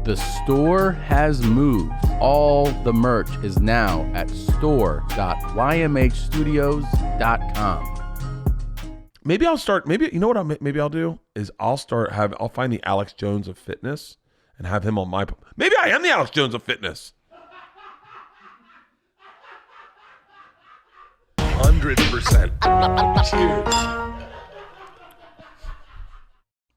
The store has moved. All the merch is now at store.ymhstudios.com. Maybe I'll start. Maybe you know what? Maybe I'll do is I'll find the Alex Jones of fitness and have him on my. Maybe I am the Alex Jones of fitness. 100%. Cheers.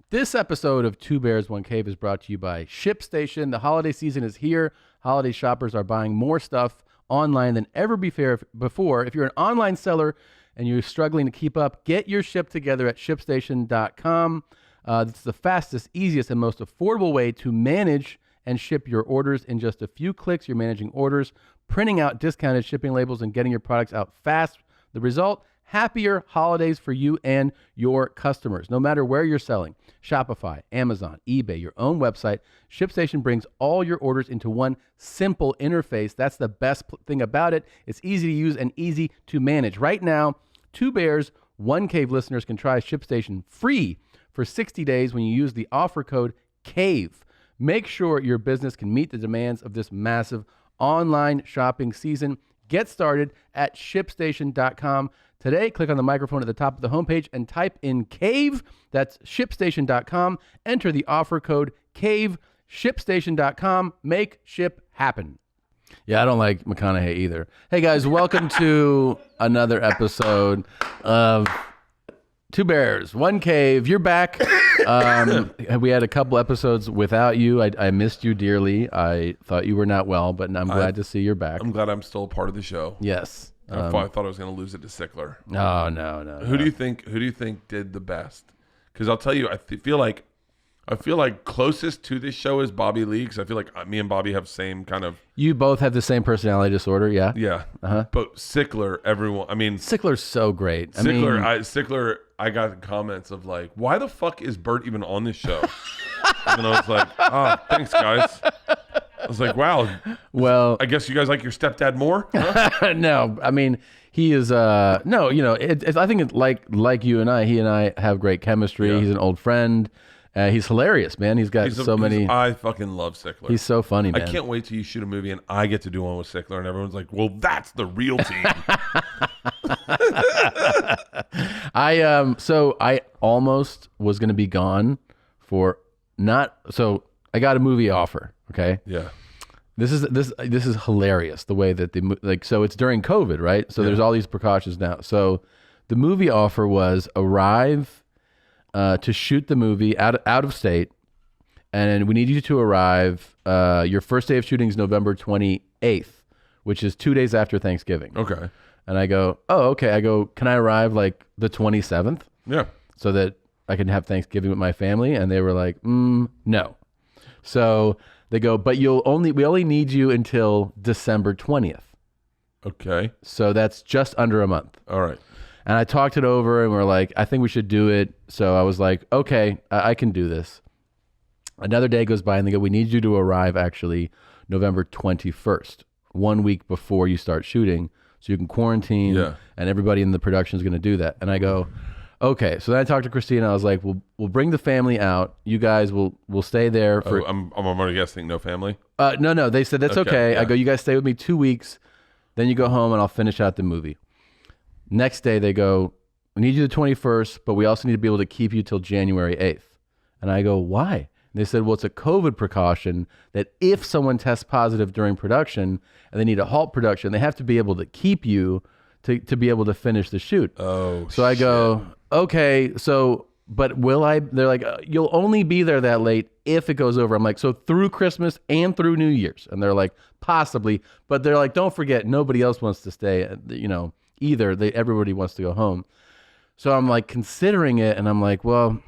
This episode of Two Bears, One Cave is brought to you by ShipStation. The holiday season is here. Holiday shoppers are buying more stuff online than ever before. If you're an online seller and you're struggling to keep up, get your ship together at ShipStation.com. It's the fastest, easiest, and most affordable way to manage and ship your orders. In just a few clicks, you're managing orders, printing out discounted shipping labels, and getting your products out fast. The result? Happier holidays for you and your customers. No matter where you're selling, Shopify, Amazon, eBay, your own website, ShipStation brings all your orders into one simple interface. That's the best thing about it. It's easy to use and easy to manage. Right now, Two Bears, One Cave listeners can try ShipStation free for 60 days when you use the offer code CAVE. Make sure your business can meet the demands of this massive online shopping season. Get started at ShipStation.com. Today, click on the microphone at the top of the homepage and type in CAVE. That's ShipStation.com. Enter the offer code CAVE. ShipStation.com. Make ship happen. Yeah, I don't like McConaughey either. Hey, guys, welcome to another episode of Two Bears, One Cave. You're back. We had a couple episodes without you. I missed you dearly. I thought you were not well, but I'm glad to see you're back. I'm glad I'm still a part of the show. Yes. I thought I was going to lose it to Sickler. Oh, no. Who do you think did the best? Because I'll tell you, I feel like closest to this show is Bobby Lee, because I feel like me and Bobby have same kind of. You both have the same personality disorder, yeah. Yeah. But Sickler, Sickler's so great. Sickler, I got comments of like, why the fuck is Bert even on this show? And I was like, thanks guys. I was like, wow. Well, I guess you guys like your stepdad more? Huh? No, I mean, he is, I think it's like you and I, he and I have great chemistry. Yeah. He's an old friend. He's hilarious, man. He's got many. I fucking love Sickler. He's so funny, man. I can't wait till you shoot a movie and I get to do one with Sickler and everyone's like, well, that's the real team. I almost was going to be gone I got a movie offer. Okay. Yeah. This is hilarious the way that so it's during COVID, right? So there's all these precautions now. So the movie offer was arrive to shoot the movie out of state, and we need you to arrive. Your first day of shooting is November 28th, which is 2 days after Thanksgiving. Okay. And I go, oh, okay. I go, can I arrive like the 27th? Yeah. So that I can have Thanksgiving with my family. And they were like, no. So they go, but we only need you until December 20th. Okay. So that's just under a month. All right. And I talked it over and we're like, I think we should do it. So I was like, okay, I can do this. Another day goes by and they go, we need you to arrive actually November 21st, 1 week before you start shooting. So you can quarantine and everybody in the production is going to do that. And I go, okay. So then I talked to Christina. I was like, we'll bring the family out. You guys will stay there for. I'm already guessing no family. No. They said that's okay. Yeah. I go, you guys stay with me 2 weeks. Then you go home and I'll finish out the movie. Next day they go, we need you the 21st, but we also need to be able to keep you till January 8th. And I go, why? And they said, well, it's a COVID precaution that if someone tests positive during production and they need to halt production, they have to be able to keep you to be able to finish the shoot. Oh, so I go, okay, but will I? They're like, you'll only be there that late if it goes over. I'm like, so through Christmas and through New Year's. And they're like, possibly. But they're like, don't forget, nobody else wants to stay, either. Everybody wants to go home. So I'm like considering it, and I'm like, well,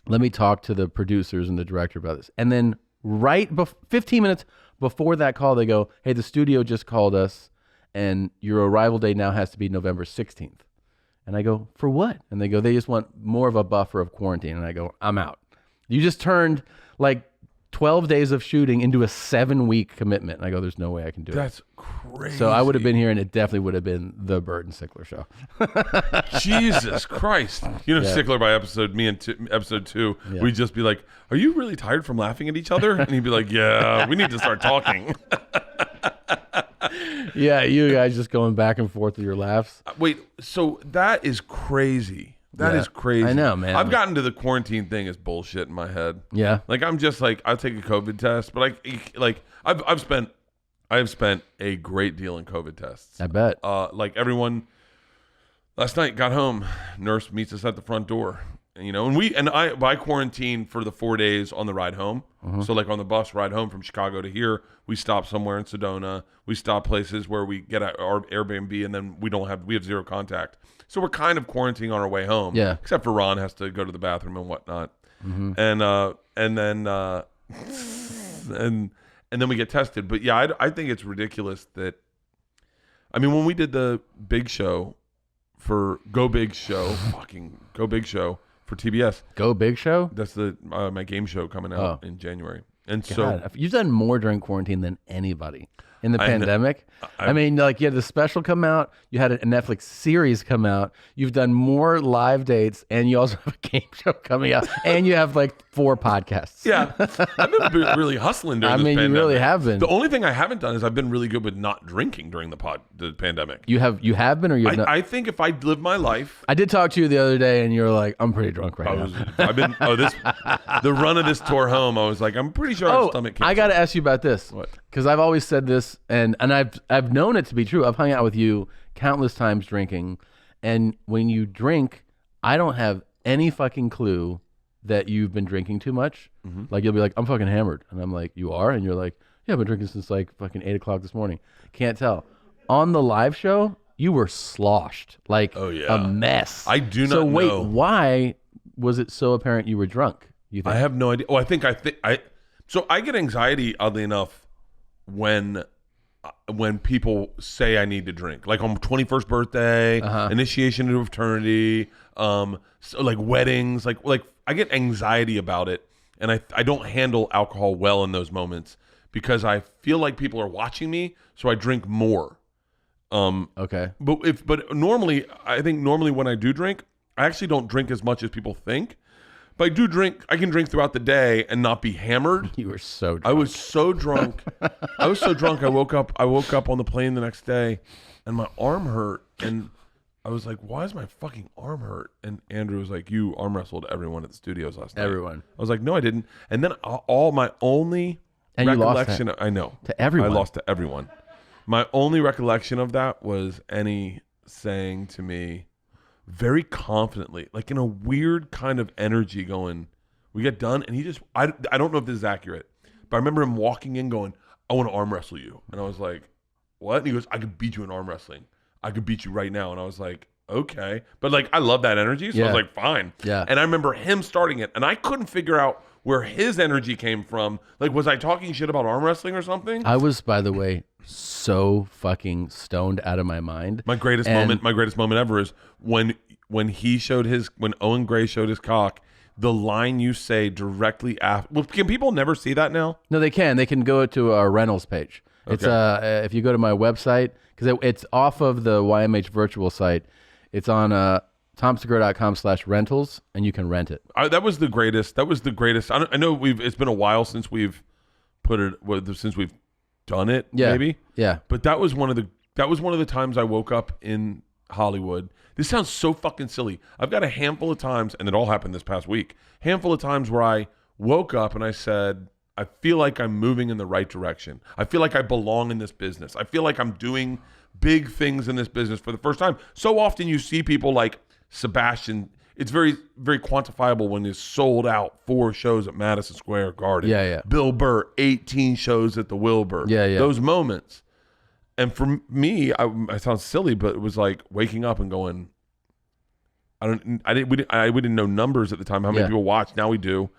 let me talk to the producers and the director about this. And then 15 minutes before that call, they go, hey, the studio just called us, and your arrival day now has to be November 16th. And I go, for what? And they go, they just want more of a buffer of quarantine. And I go, I'm out. You just turned like 12 days of shooting into a 7-week commitment. And I go, there's no way I can do it. That's crazy. So I would have been here, and it definitely would have been the Bert and Sickler show. Jesus Christ. Sickler by episode 2, we'd just be like, are you really tired from laughing at each other? And he'd be like, yeah, we need to start talking. Yeah, you guys just going back and forth with your laughs. Wait, so that is crazy. That is crazy. I know, man. I've gotten to the quarantine thing as bullshit in my head. Yeah. Like, I'm just like, I'll take a COVID test, but I've spent a great deal in COVID tests. I bet. Like everyone last night got home, nurse meets us at the front door. And I quarantined for the 4 days on the ride home. So like on the bus ride home from Chicago to here, we stop somewhere in Sedona. We stop places where we get our Airbnb, and then we have zero contact. So we're kind of quarantining on our way home. Yeah. Except for Ron has to go to the bathroom and whatnot. And then we get tested. But yeah, I think it's ridiculous that, I mean, when we did the big show for Go Big Show for TBS. Go Big Show? That's my game show coming out in January. And God, so you've done more during quarantine than anybody in the pandemic. I mean, like, you had the special come out, you had a Netflix series come out, you've done more live dates, and you also have a game show coming out, and you have like 4 podcasts. Yeah, I've been really hustling during this pandemic. You really have been. The only thing I haven't done is I've been really good with not drinking during the pandemic. You have been, or you have not? I think if I live my life, I did talk to you the other day, and you were like, "I'm pretty drunk right now." The run of this tour home, I was like, I'm pretty sure I have stomach cancer. I got to ask you about this. What? Because I've always said this, and I've known it to be true. I've hung out with you countless times drinking, and when you drink, I don't have any fucking clue that you've been drinking too much. Like, you'll be like, I'm fucking hammered, and I'm like, you are? And you're like, yeah, I've been drinking since like fucking 8 o'clock this morning. Can't tell. On the live show, you were sloshed, like a mess. I do not know. So wait, know. why was it so apparent you were drunk? You think? I have no idea. Oh, so I get anxiety, oddly enough, when people say I need to drink, like on 21st birthday, initiation into fraternity, so like weddings, like I get anxiety about it, and I don't handle alcohol well in those moments because I feel like people are watching me, so I drink more. Okay. But normally, I think when I do drink, I actually don't drink as much as people think. But I do drink. I can drink throughout the day and not be hammered. You were so drunk. I was so drunk. I woke up on the plane the next day, and my arm hurt. And I was like, "Why is my fucking arm hurt?" And Andrew was like, "You arm wrestled everyone at the studios last night." Everyone. I was like, "No, I didn't." And then all my only recollection, I know, to everyone. I lost to everyone. My only recollection of that was Annie saying to me, very confidently, like in a weird kind of energy, going, "We get done," and he just, I don't know if this is accurate, but I remember him walking in going, "I want to arm wrestle you," and I was like, "What?" And he goes, "I could beat you in arm wrestling. I could beat you right now," and I was like, "Okay," but like I love that energy, so I was like, "Fine." Yeah. And I remember him starting it, and I couldn't figure out where his energy came from. Like, was I talking shit about arm wrestling or something? I was, by the way, so fucking stoned out of my mind. My greatest moment ever is when Owen Gray showed his cock, the line you say directly after. Well, can people never see that now? No, they can. They can go to our rentals page. Okay. It's if you go to my website, because it's off of the YMH virtual site. It's on tomsegura.com/rentals, and you can rent it. That was the greatest. I know it's been a while since we've done it. Yeah. Maybe. Yeah. But that was one of the times I woke up in Hollywood. This sounds so fucking silly. I've got a handful of times, and it all happened this past week, handful of times where I woke up and I said, I feel like I'm moving in the right direction. I feel like I belong in this business. I feel like I'm doing big things in this business for the first time. So often you see people like Sebastian. It's very, very quantifiable when he's sold out 4 shows at Madison Square Garden. Yeah. Bill Burr, 18 shows at the Wilbur. Yeah. Those moments. And for me, I sound silly, but it was like waking up and going, we didn't know numbers at the time, how many people watched. Now we do.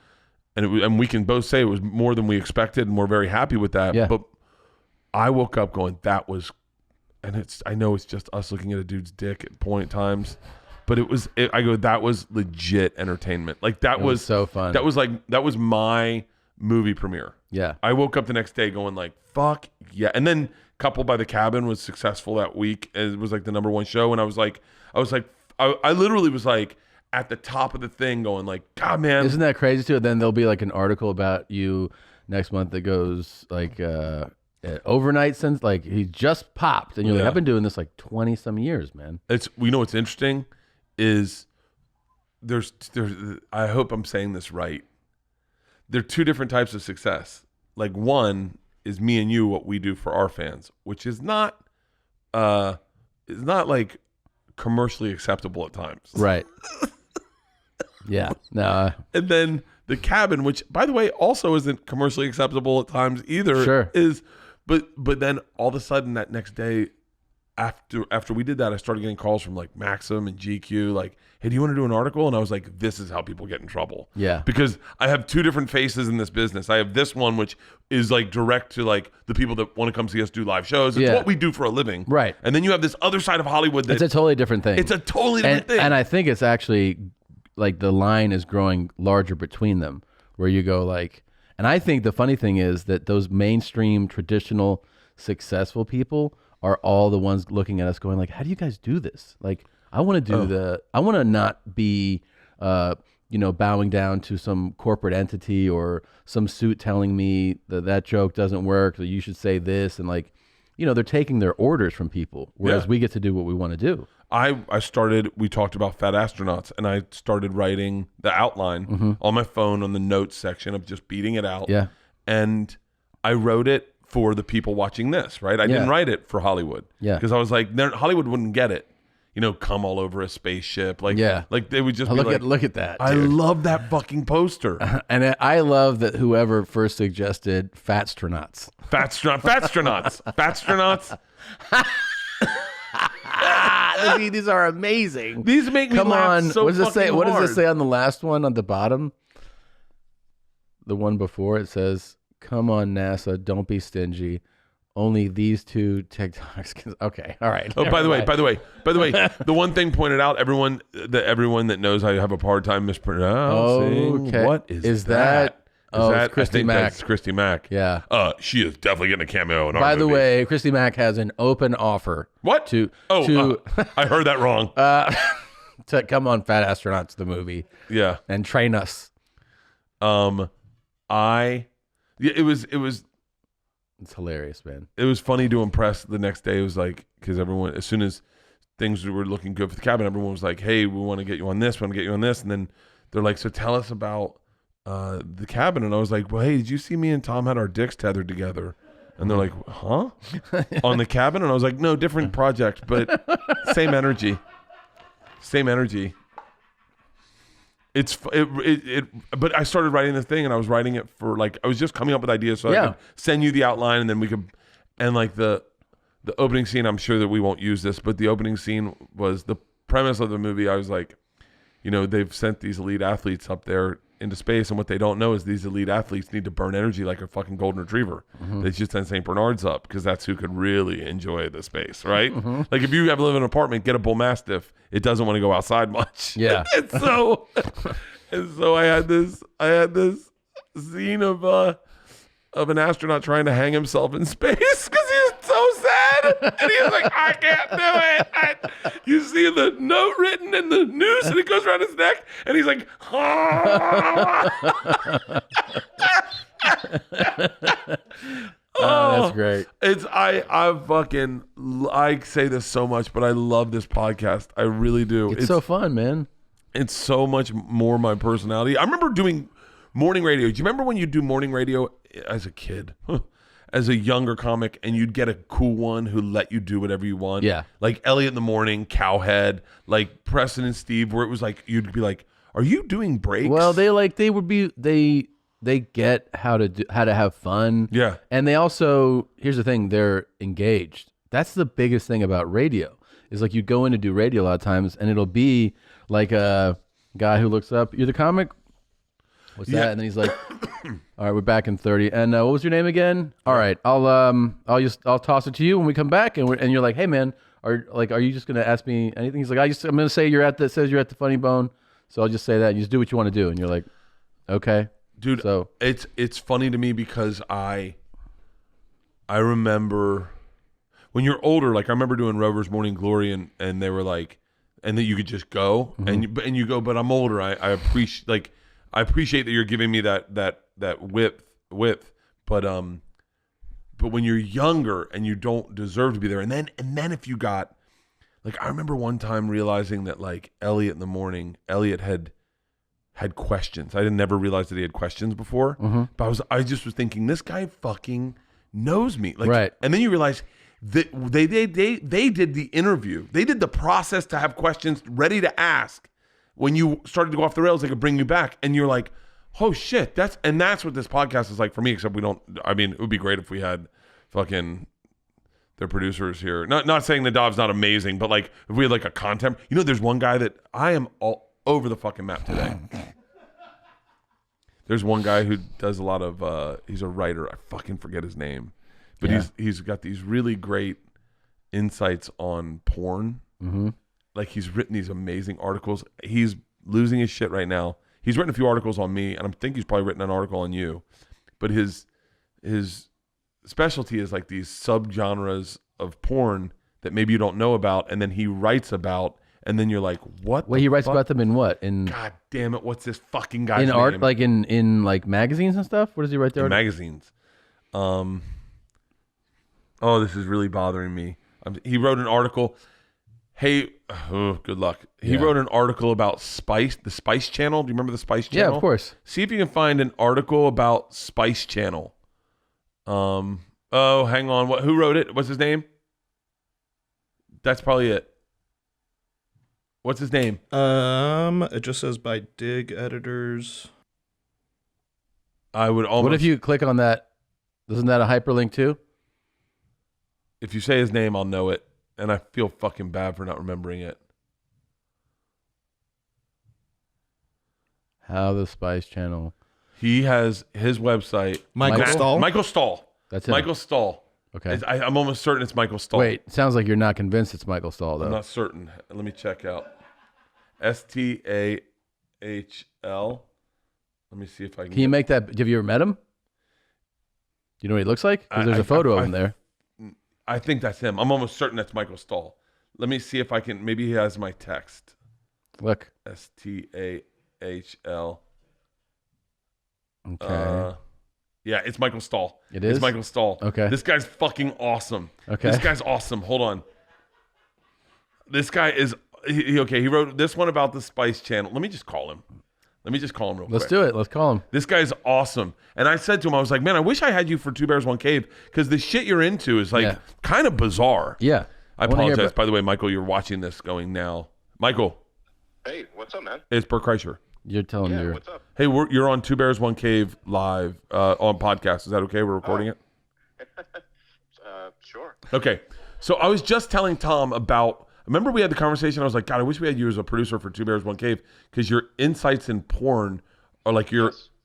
And we can both say it was more than we expected, and we're very happy with that. Yeah. But I woke up going, that was, and I know it's just us looking at a dude's dick at point times, but that was legit entertainment. Like that was so fun. That was my movie premiere. Yeah. I woke up the next day going like, fuck yeah. And then Coupled by the Cabin was successful that week. It was like the #1 show. And I literally was like at the top of the thing going like, God, man. Isn't that crazy too? Then there'll be like an article about you next month that goes like overnight since like he just popped. And you're like, I've been doing this like 20 some years, man. What's interesting is there's I hope I'm saying this right. There are two different types of success. Like one is me and you, what we do for our fans, which is not like commercially acceptable at times. Right. Yeah. No. And then the Cabin, which by the way also isn't commercially acceptable at times either. Sure. But then all of a sudden that next day after we did that, I started getting calls from like Maxim and GQ like, hey, do you want to do an article? And I was like, this is how people get in trouble. Yeah. Because I have two different faces in this business. I have this one, which is like direct to like the people that want to come see us do live shows. It's what we do for a living. Right. And then you have this other side of Hollywood that it's a totally different thing. It's a totally different thing. And I think it's actually like the line is growing larger between them where you go like, and I think the funny thing is that those mainstream, traditional, successful people are all the ones looking at us going like, how do you guys do this? Like, I want to do I want to not be, bowing down to some corporate entity or some suit telling me that joke doesn't work, that you should say this. And like, they're taking their orders from people, whereas we get to do what we want to do. We talked about fat astronauts, and I started writing the outline on my phone on the notes section of just beating it out. Yeah. And I wrote it for the people watching this, right? I didn't write it for Hollywood. Yeah. Because I was like, Hollywood wouldn't get it. Come all over a spaceship. Like they would just look at that. I love that fucking poster. And I love that whoever first suggested fatstronauts. Fatstronauts. These are amazing. These make me laugh so what does it say? fucking What does hard. it say on the last one on the bottom? The one before it says, "Come on, NASA, don't be stingy. Only these two TikToks." Okay, all right. Oh, by the way, the one thing pointed out, everyone that knows I have a hard time mispronouncing. Okay. What is that? It's Christy Mack. That's Christy Mack. Yeah. She is definitely getting a cameo in our By the movie. way, Christy Mack has an open offer. What? I heard that wrong. To come on Fat Astronauts, the movie. Yeah. And train us. It's hilarious, man. It was funny to impress the next day. It was like, because everyone, as soon as things were looking good for the Cabin, everyone was like, hey, we want to get you on this, we want to get you on this. And then they're like, so tell us about the Cabin. And I was like, well, hey, did you see me and Tom had our dicks tethered together? And they're like, huh? On the Cabin? And I was like, no, different project, but same energy. But I started writing the thing, and I was writing it for like, I was just coming up with ideas so I could send you the outline, and then we could, and like the opening scene, I'm sure that we won't use this, but the opening scene was the premise of the movie. I was like, they've sent these elite athletes up there into space, and what they don't know is these elite athletes need to burn energy like a fucking golden retriever. They just send St. Bernards up because that's who could really enjoy the space, right? Like if you ever live in an apartment, get a bull mastiff. It doesn't want to go outside much. Yeah. and so I had this scene of an astronaut trying to hang himself in space because he was so sad, and he was like, I can't do it. You see the note written in the noose, and it goes around his neck, and he's like, Oh, that's great. I say this so much, but I love this podcast. I really do. It's so fun, man. It's so much more my personality. I remember doing morning radio. Do you remember when you do morning radio as a kid? As a younger comic, and you'd get a cool one who let you do whatever you want. Yeah. Like Elliot in the Morning, Cowhead, like Preston and Steve, where it was like, you'd be like, are you doing breaks? Well, they get how to have fun. Yeah. And they also, here's the thing, they're engaged. That's the biggest thing about radio. Is like you go in to do radio a lot of times, and it'll be like a guy who looks up, you're the comic? What's that? And then he's like, all right, we're back in 30. And what was your name again? All right, I'll toss it to you when we come back. And you're like, hey man, are you just gonna ask me anything? He's like, I'm gonna say you're at the Funny Bone, so I'll just say that. And you just do what you want to do. And you're like, okay. Dude, So it's funny to me because I remember when you're older, like I remember doing Rover's Morning Glory and they were like, and then you could just go and you go, but I'm older. I appreciate that you're giving me that width, but when you're younger and you don't deserve to be there, and then if you got, like, I remember one time realizing that like Elliot in the morning, Elliot had questions. I didn't never realize that he had questions before, but I just was thinking, this guy fucking knows me, like, right. And then you realize that they did the interview, they did the process to have questions ready to ask. When you started to go off the rails, they could bring you back, and you're like, oh shit, that's what this podcast is like for me. Except we don't. I mean, it would be great if we had fucking their producers here. Not saying Nadav's not amazing, but like if we had like a content. You know, there's one guy that I am all over the fucking map today. There's one guy who does a lot of. He's a writer. I fucking forget his name, but he's got these really great insights on porn. Mm-hmm. Like he's written these amazing articles. He's losing his shit right now. He's written a few articles on me, and I think he's probably written an article on you. But his specialty is like these subgenres of porn that maybe you don't know about, and then he writes about, and then you're like, what? Wait, he writes about them in what? In God damn it, what's this fucking guy's name? In art, like in like magazines and stuff? What does he write there? In magazines. Oh, this is really bothering me. He wrote an article. Hey, good luck. He wrote an article about the Spice Channel. Do you remember the Spice Channel? Yeah, of course. See if you can find an article about Spice Channel. Oh, hang on. Who wrote it? What's his name? That's probably it. What's his name? It just says by Dig Editors. I would almost. What if you click on that? Isn't that a hyperlink too? If you say his name, I'll know it. And I feel fucking bad for not remembering it. How the Spice Channel. He has his website. Michael Stahl? Michael Stahl. That's it. Michael Stahl. Okay. I'm almost certain it's Michael Stahl. Wait, it sounds like you're not convinced it's Michael Stahl, though. I'm not certain. Let me check out. Stahl. Let me see if I can. Can you make that? Have you ever met him? Do you know what he looks like? Because there's a photo of him there. I think that's him. I'm almost certain that's Michael Stahl. Let me see if I can. Maybe he has my text. Look. Stahl. Okay. Yeah, it's Michael Stahl. It is? It's Michael Stahl. Okay. This guy's fucking awesome. Okay. This guy's awesome. Hold on. This guy is okay. He wrote this one about the Spice Channel. Let me just call him. Real quick. Let's do it. Let's call him. This guy's awesome. And I said to him, I was like, man, I wish I had you for Two Bears, One Cave, because the shit you're into is like kind of bizarre. Yeah. I apologize. By the way, Michael, you're watching this going now. Michael. Hey, what's up, man? It's Bert Kreischer. You're telling me. What's up? Hey, you're on Two Bears, One Cave live on podcast. Is that okay? We're recording it? Sure. Okay. So I was just telling Tom about, remember we had the conversation, I was like, God, I wish we had you as a producer for Two Bears, One Cave, because your insights in porn are like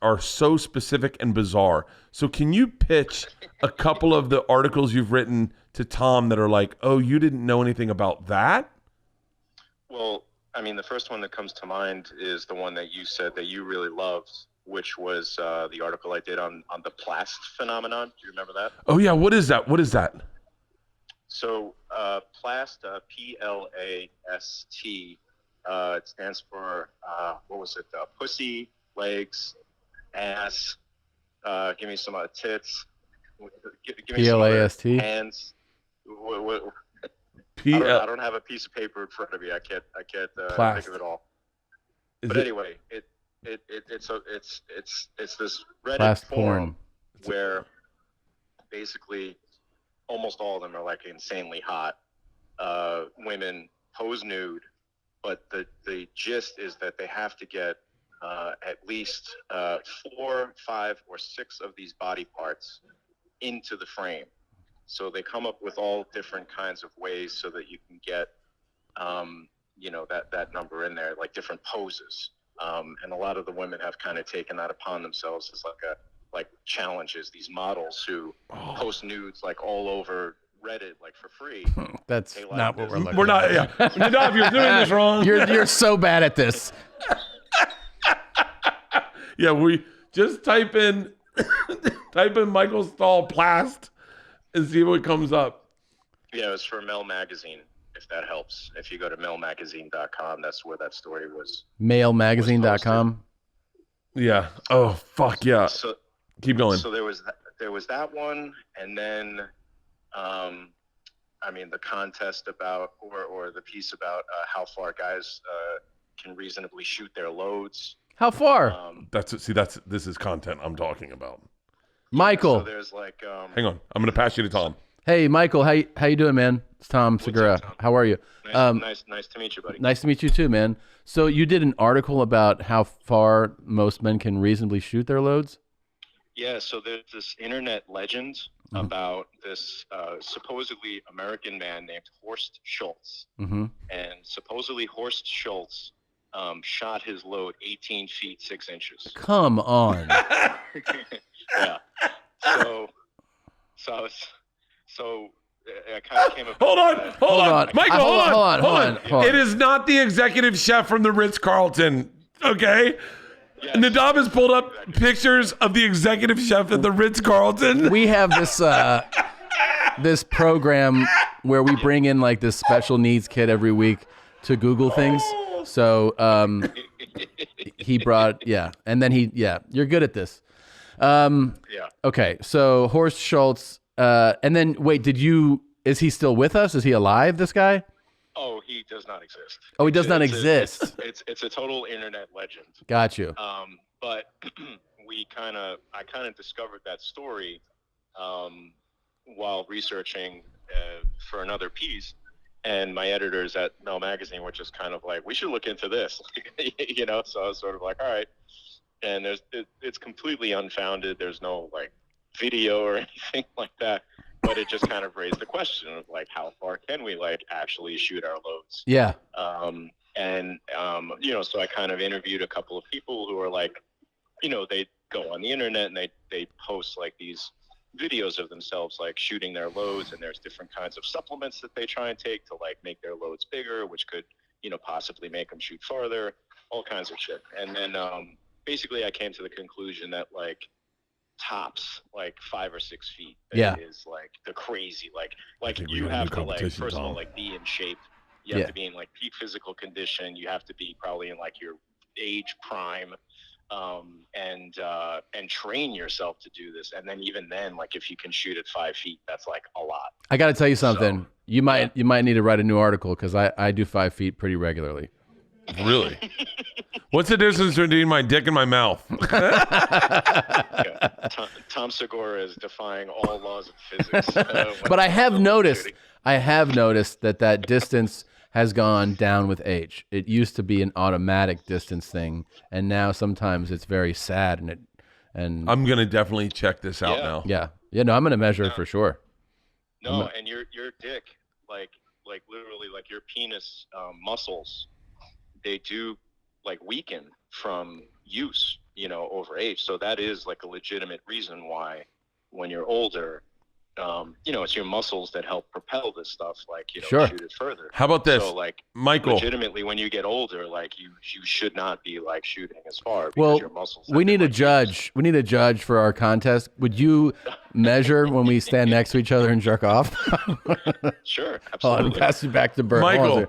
are so specific and bizarre. So can you pitch a couple of the articles you've written to Tom that are like, oh, you didn't know anything about that? Well, I mean, the first one that comes to mind is the one that you said that you really loved, which was the article I did on the PLASTT phenomenon. Do you remember that? Oh, yeah. What is that? So PLASTT, P-L-A-S-T, it stands for, what was it? Pussy, legs, ass, give me some tits, give me P-L-A-S-T? some hands. I don't have a piece of paper in front of me. I can't think of it all. But anyway, it's this Reddit PLASTT forum where basically almost all of them are like insanely hot women pose nude, but the gist is that they have to get at least 4, 5, or 6 of these body parts into the frame. So they come up with all different kinds of ways so that you can get, that number in there, like different poses. And a lot of the women have kind of taken that upon themselves as like challenges, these models who post nudes like all over Reddit, like for free. That's not what we're looking We're not, yeah. Nadav, you're doing this wrong. You're so bad at this. Yeah, Just type in Michael Stahl PLASTT and see what comes up. Yeah, it was for Mel Magazine, if that helps. If you go to mailmagazine.com, that's where that story was. Mailmagazine.com. Yeah. Oh, fuck yeah. So keep going. So there was that one, and then the contest about or the piece about how far guys can reasonably shoot their loads. How far? This is content I'm talking about. Michael. So there's like hang on, I'm gonna pass you to Tom. Hey, Michael, how you doing, man? It's Tom Segura. Tom? How are you? Nice to meet you, buddy. Nice to meet you too, man. So you did an article about how far most men can reasonably shoot their loads? Yeah, so there's this internet legend about this supposedly American man named Horst Schultz. Mm-hmm. And supposedly Horst Schultz shot his load 18 feet 6 inches. Come on. Yeah. So I kind of came up. Hold on, Michael. Hold on. It is not the executive chef from the Ritz-Carlton. Okay. Yes. Nadav has pulled up pictures of the executive chef at the Ritz-Carlton. We have this program where we bring in like this special needs kid every week to Google things. So he brought and then you're good at this. Okay, so Horst Schultz, and then wait, is he still with us? Is he alive, this guy? Oh, he does not exist. Oh, he does not exist. It's a total internet legend. Got you. But I kind of discovered that story while researching for another piece, and my editors at Mel Magazine were just kind of like, we should look into this, So I was sort of like, all right. And it's completely unfounded. There's no like video or anything like that. But it just kind of raised the question of like, how far can we like actually shoot our loads? Yeah. So I kind of interviewed a couple of people who are like, they go on the internet and they post like these videos of themselves like shooting their loads, and there's different kinds of supplements that they try and take to like make their loads bigger, which could, possibly make them shoot farther, all kinds of shit. And then basically I came to the conclusion that like tops like 5 or 6 feet is like the crazy like you have to like first of all like be in shape, you have to be in like peak physical condition, you have to be probably in like your age prime, and train yourself to do this. And then even then, like if you can shoot at 5 feet, that's like a lot. I got to tell you something. So, you might need to write a new article because I do 5 feet pretty regularly. Really? What's the difference between my dick and my mouth? Tom Segura is defying all laws of physics. But I have noticed that distance has gone down with age. It used to be an automatic distance thing, and now sometimes it's very sad. And I'm gonna definitely check this out now. Yeah. No, I'm gonna measure it for sure. No, and your dick, like literally, like your penis muscles, they do like weaken from use, over age. So that is like a legitimate reason why when you're older, it's your muscles that help propel this stuff, like, sure. shoot it further. How about this? So like Michael, legitimately when you get older, like you should not be like shooting as far because well, your muscles. We need a judge. We need a judge for our contest. Would you measure when we stand next to each other and jerk off? Sure. Absolutely. I'll pass you back to Bert. Michael,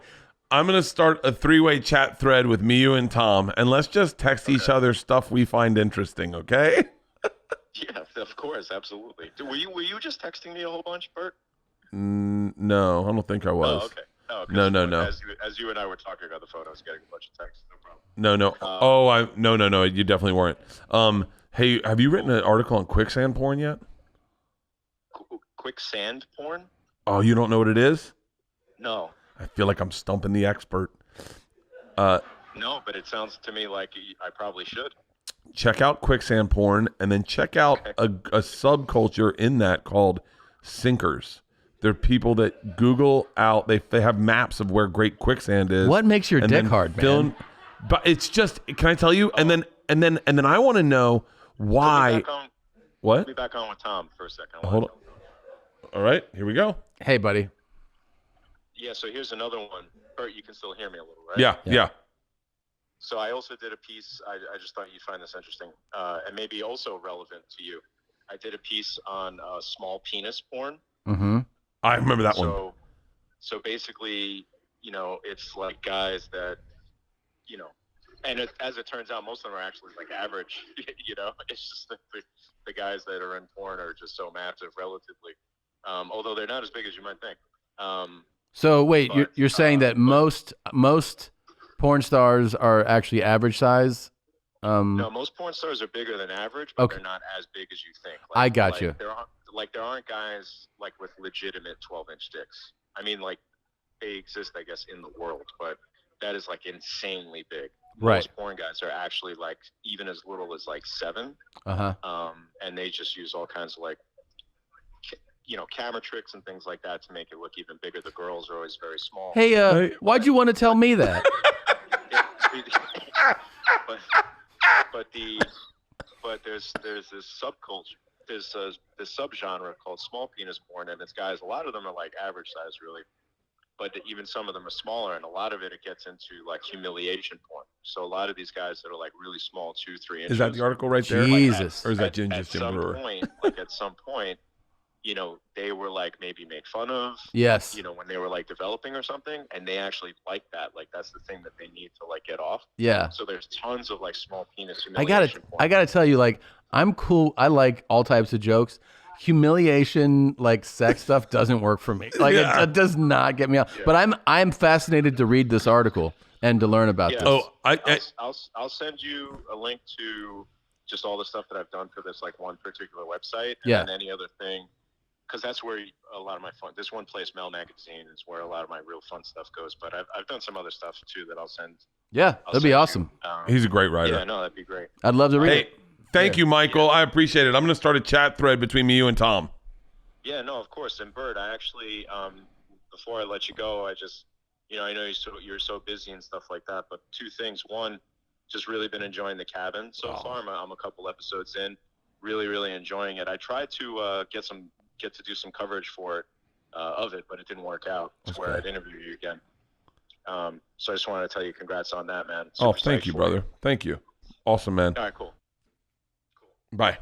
I'm going to start a 3-way chat thread with me, you, and Tom, and let's just text each other stuff we find interesting, okay? Yeah, of course, absolutely. Were you just texting me a whole bunch, Bert? No, I don't think I was. Oh, okay. Oh, no. As you and I were talking on the phone, I was getting a bunch of texts. No problem. No. You definitely weren't. Hey, have you written an article on quicksand porn yet? Quicksand porn? Oh, you don't know what it is? No. I feel like I'm stumping the expert. No, but it sounds to me like I probably should. Check out quicksand porn, and then check out a subculture in that called sinkers. They're people that Google out. They have maps of where great quicksand is. What makes your dick hard, man? But it's just. Can I tell you? And then I want to know why. What? Let me back on with Tom for a second. Hold on. All right, here we go. Hey, buddy. Yeah. So here's another one. Bert, you can still hear me a little, right? Yeah. So I also did a piece. I just thought you'd find this interesting, and maybe also relevant to you. I did a piece on small penis porn. Mm-hmm. I remember that one. So basically, it's like guys that, and as it turns out, most of them are actually like average. It's just that the guys that are in porn are just so massive relatively, although they're not as big as you might think. So wait, you're saying that most porn stars are actually average size? No, most porn stars are bigger than average, but they're not as big as you think. I got you. There aren't guys like with legitimate 12-inch dicks. I mean, like they exist, I guess, in the world, but that is like insanely big. Right. Most porn guys are actually like even as little as like 7. And they just use all kinds of like, camera tricks and things like that to make it look even bigger. The girls are always very small. Hey, why'd you want to tell me that? But there's this subculture, there's this subgenre called small penis porn, and it's guys. A lot of them are like average size, really, but even some of them are smaller, and a lot of it gets into like humiliation porn. So a lot of these guys that are like really small, 2-3 inches. Is that the article right there? Jesus, or is that Jim Brewer? At some point, they were like maybe made fun of. Yes. When they were like developing or something, and they actually like that. Like that's the thing that they need to like get off. Yeah. So there's tons of like small penis humiliation porn. I gotta tell you, like, I'm cool. I like all types of jokes. Humiliation, like sex stuff, doesn't work for me. Like it does not get me out. Yeah. But I'm fascinated to read this article and to learn about this. Oh, I'll send you a link to just all the stuff that I've done for this like one particular website, and then any other thing. Because that's where a lot of my fun. This one place, Mel Magazine, is where a lot of my real fun stuff goes. But I've done some other stuff too that I'll send. Yeah, that'd be awesome. He's a great writer. Yeah, no, that'd be great. I'd love to read it. Thank you, Michael. I appreciate it. I'm going to start a chat thread between you and Tom. Yeah, no, of course. And Bert, I actually, before I let you go, I just, I know you're so busy and stuff like that. But 2 things. One, just really been enjoying The Cabin so far. I'm a couple episodes in. Really, really enjoying it. I tried to get to do some coverage for it, of it, but it didn't work out. That's where I'd interview you again. So I just wanted to tell you congrats on that, man. Super thank you, brother. Thank you. Awesome, man. All right, cool. Bye.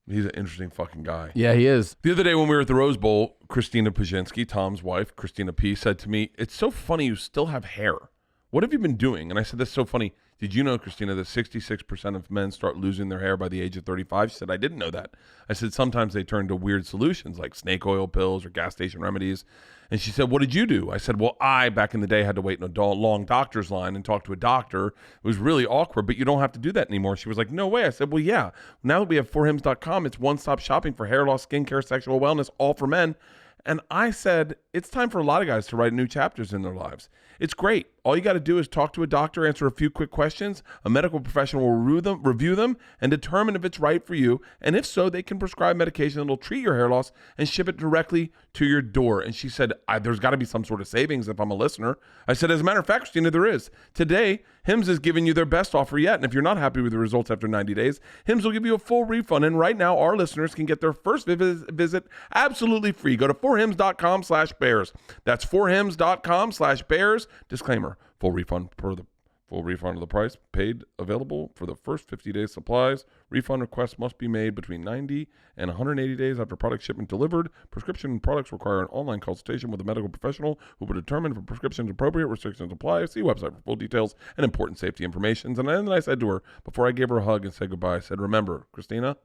He's an interesting fucking guy. Yeah, he is. The other day when we were at the Rose Bowl, Christina Pajinski, Tom's wife, Christina P., said to me, "It's so funny you still have hair. What have you been doing?" And I said, "That's so funny. Did you know, Christina, that 66% of men start losing their hair by the age of 35? She said, "I didn't know that." I said, "Sometimes they turn to weird solutions like snake oil pills or gas station remedies." And she said, "What did you do?" I said, "Well, I, back in the day, had to wait in a long doctor's line and talk to a doctor. It was really awkward, but you don't have to do that anymore." She was like, "No way." I said, "Well, yeah. Now that we have 4hims.com, it's one-stop shopping for hair loss, skincare, sexual wellness, all for men." And I said, it's time for a lot of guys to write new chapters in their lives. It's great. All you got to do is talk to a doctor, answer a few quick questions. A medical professional will review them, and determine if it's right for you. And if so, they can prescribe medication that will treat your hair loss and ship it directly to your door. And she said, there's got to be some sort of savings if I'm a listener. I said, as a matter of fact, Christina, there is. Today, Hims is giving you their best offer yet. And if you're not happy with the results after 90 days, Hims will give you a full refund. And right now, our listeners can get their first visit absolutely free. Go to 4hims.com/bears. That's 4hims.com/bears. Disclaimer, full refund of the price paid available for the first 50 days supplies. Refund requests must be made between 90 and 180 days after product shipment delivered. Prescription products require an online consultation with a medical professional who will determine if a prescription is appropriate. Restrictions apply. See website for full details and important safety information. And then I said to her, before I gave her a hug and said goodbye, I said, remember, Christina,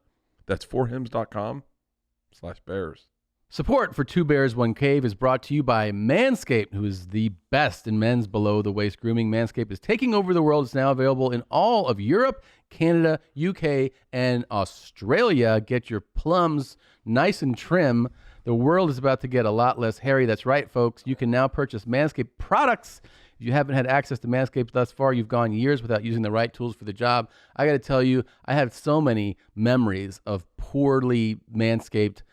that's 4hims.com/bears. Support for Two Bears, One Cave is brought to you by Manscaped, who is the best in men's below-the-waist grooming. Manscaped is taking over the world. It's now available in all of Europe, Canada, UK, and Australia. Get your plums nice and trim. The world is about to get a lot less hairy. That's right, folks. You can now purchase Manscaped products. If you haven't had access to Manscaped thus far, you've gone years without using the right tools for the job. I got to tell you, I have so many memories of poorly Manscaped